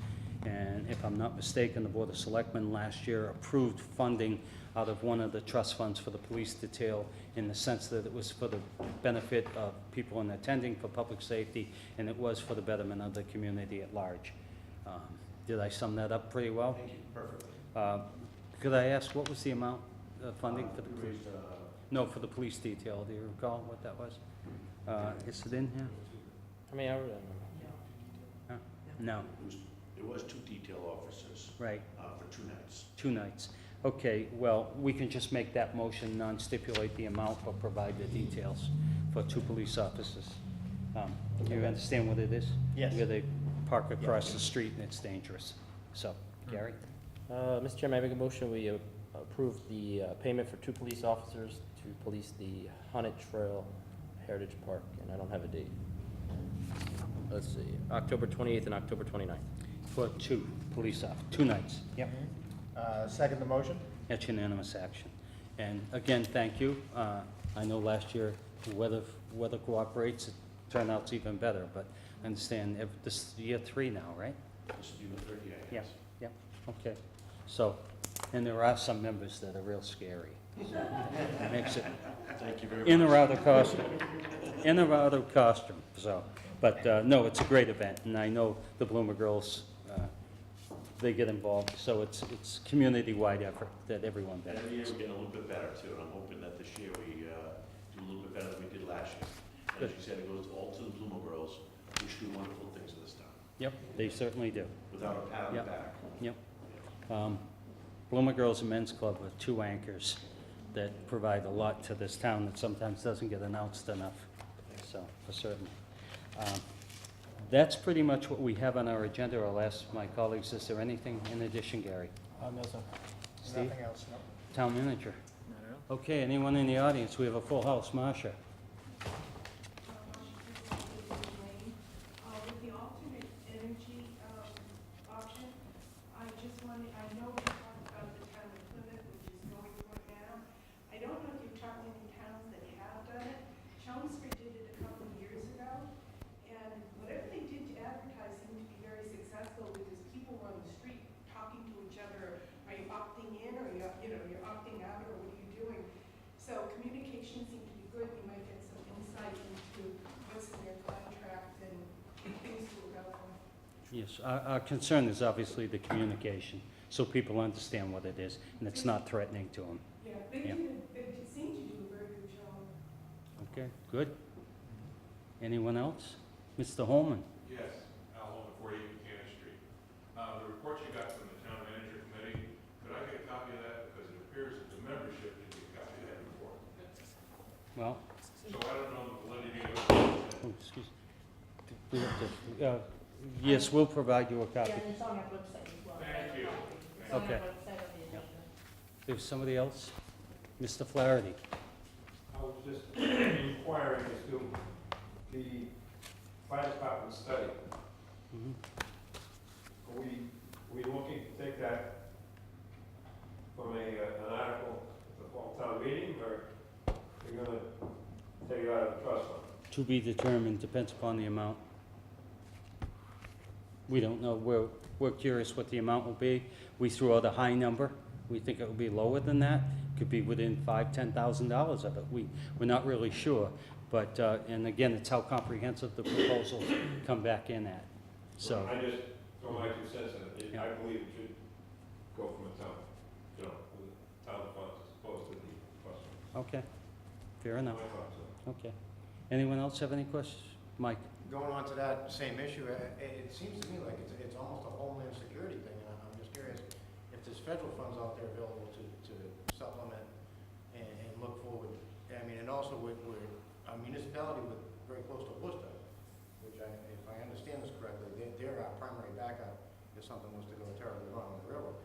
And if I'm not mistaken, the Board of Selectmen last year approved funding out of one of the trust funds for the police detail, in the sense that it was for the benefit of people in attending for public safety, and it was for the betterment of the community at large. Did I sum that up pretty well? Thank you, perfectly. Could I ask, what was the amount of funding for the police? No, for the police detail. Do you recall what that was? Is it in here? I mean, I don't know. No, It was 2 detail officers right, for 2 nights. 2 nights. Okay, well, we can just make that motion, non-stipulate the amount, but provide the details for 2 police officers. Do you understand what it is? Yes. Where they park across the street and it's dangerous. So, Gary? Mr. Chairman, I make a motion, we approve the payment for 2 police officers to police the Haunted Trail Heritage Park, and I don't have a date. Let's see, October 28th and October 29th. For 2 police officers, 2 nights. Yep. Second the motion? That's unanimous action. And again, thank you. I know last year, the weather cooperates, it turned out even better, but I understand this is year 3 now, right? This will be the 30th, Yeah, yeah, okay. So, and there are some members that are real scary. So it makes it Thank you very much. in or out of costume. In or out of costume, so. But, no, it's a great event, and I know the Bloomer Girls, they get involved, so it's community-wide effort that everyone And every year benefits. we're getting a little bit better too, and I'm hoping that this year we do a little bit better than we did last year. And as you said, it goes all to the Bloomer Girls, which do wonderful things in this town, Yep, they certainly do. without a pat on the Yep. back. Yep. Bloomer Girls and Men's Club are 2 anchors that provide a lot to this town that sometimes doesn't get announced enough, so, for certain. That's pretty much what we have on our agenda. I'll ask my colleagues, is there anything in addition, Gary? No, sir. Steve? Nothing else, no. Town manager? Not at all. Okay, anyone in the audience? We have a full house. Marcia? With the alternate energy option, I just wanted, I know we talked about the town of Plymouth, which is going for it now. I don't know if you've talked to any towns that have done it. Chelmsford did it a couple of years ago, and whatever they did to advertise seemed to be very successful because people were on the street talking to each other. Are you opting in, or you're opting out, or what are you doing? So communication seemed to be good. You might get some insight into what's in their contract and things to look out for. Yes, our concern is obviously the communication, so people understand what it is, and it's not threatening to them. Yeah, Yeah. they seem to do a very good job. Okay, good. Anyone else? Mr. Holman? Yes, Al Holman, 48 Buchanan Street. The report you got from the town manager committee, could I get a copy of that? Because it appears that the membership didn't get a copy of that report. Well, So I don't know the validity of it. oh, excuse me. Yes, we'll provide you a copy. Yeah, and it's on our website as well. Thank you. It's on our Okay. website on the agenda. There's somebody else? Mr. Flaherty? I was just inquiring as to the fire department study. Mhm. Are we looking to take that from an article at the fall town meeting, or you're gonna take it out of the trust fund? To be determined, depends upon the amount. We don't know, we're curious what the amount will be. We threw out a high number. We think it will be lower than that. Could be within $5,000-$10,000 of it. We're not really sure. But, and again, it's how comprehensive the proposals come back in at. So, I just throw my 2 cents in it. Yeah. I believe it should go from the town, the town funds as opposed to the trust fund. okay, fair enough. I thought so. Okay. Anyone else have any questions? Mike? Going on to that same issue, it seems to me like it's almost a homeland security thing, and I'm just curious if there's federal funds out there available to supplement and look forward. I mean, and also we're a municipality with very close to Worcester, which if I understand this correctly, they're our primary backup if something was to go terribly wrong with the railroad.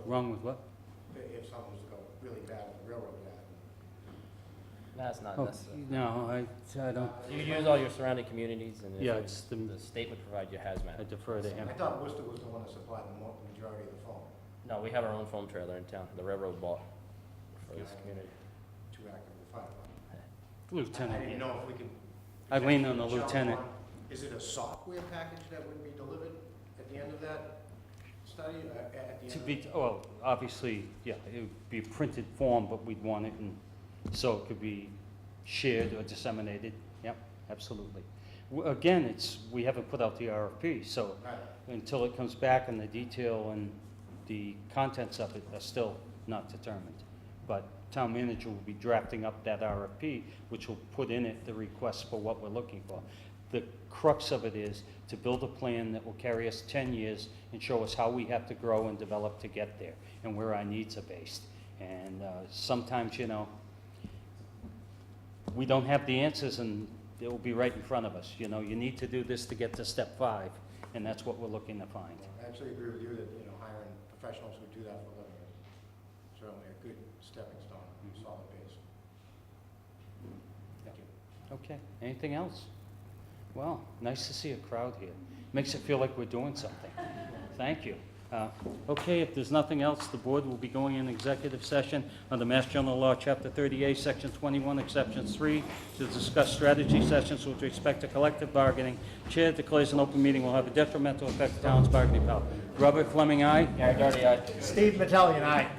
Wrong with what? If something was to go really bad with the railroad, bad. That's not Oh, necessary. no, I don't, You use all your surrounding communities, and yeah, if it's the state would provide you I hazmat. defer to him. I thought Worcester was the one that supplied the majority of the phone. No, we have our own foam trailer in town, the railroad bought for this Yeah. community. Too active with fire department. I Lieutenant, didn't know if we could. I lean on the jump lieutenant. on- Is it a software package that would be delivered at the end of that study, at the end To of be, it? well, obviously, yeah, it would be a printed form, but we'd want it in, so it could be shared or disseminated. Yep, absolutely. Again, we haven't put out the RFP, so Right. until it comes back and the detail and the contents of it are still not determined. But town manager will be drafting up that RFP, which will put in it the request for what we're looking for. The crux of it is to build a plan that will carry us 10 years and show us how we have to grow and develop to get there and where our needs are based. And sometimes, we don't have the answers and it will be right in front of us. You need to do this to get to step 5, and that's what we're looking to find. I actually agree with you that, hiring professionals who do that for a living is certainly a good stepping stone, solid base. Thank you. Okay, anything else? Well, nice to see a crowd here. Makes it feel like we're doing something. Thank you. Okay, if there's nothing else, the board will be going in executive session under Mass General Law, Chapter 38, Section 21, Exception 3, to discuss strategy sessions with respect to collective bargaining. Chair declares an open meeting will have a detrimental effect to town's bargaining power. Robert Fleming, aye? Gary Doherty, aye. Steve Metelli and I.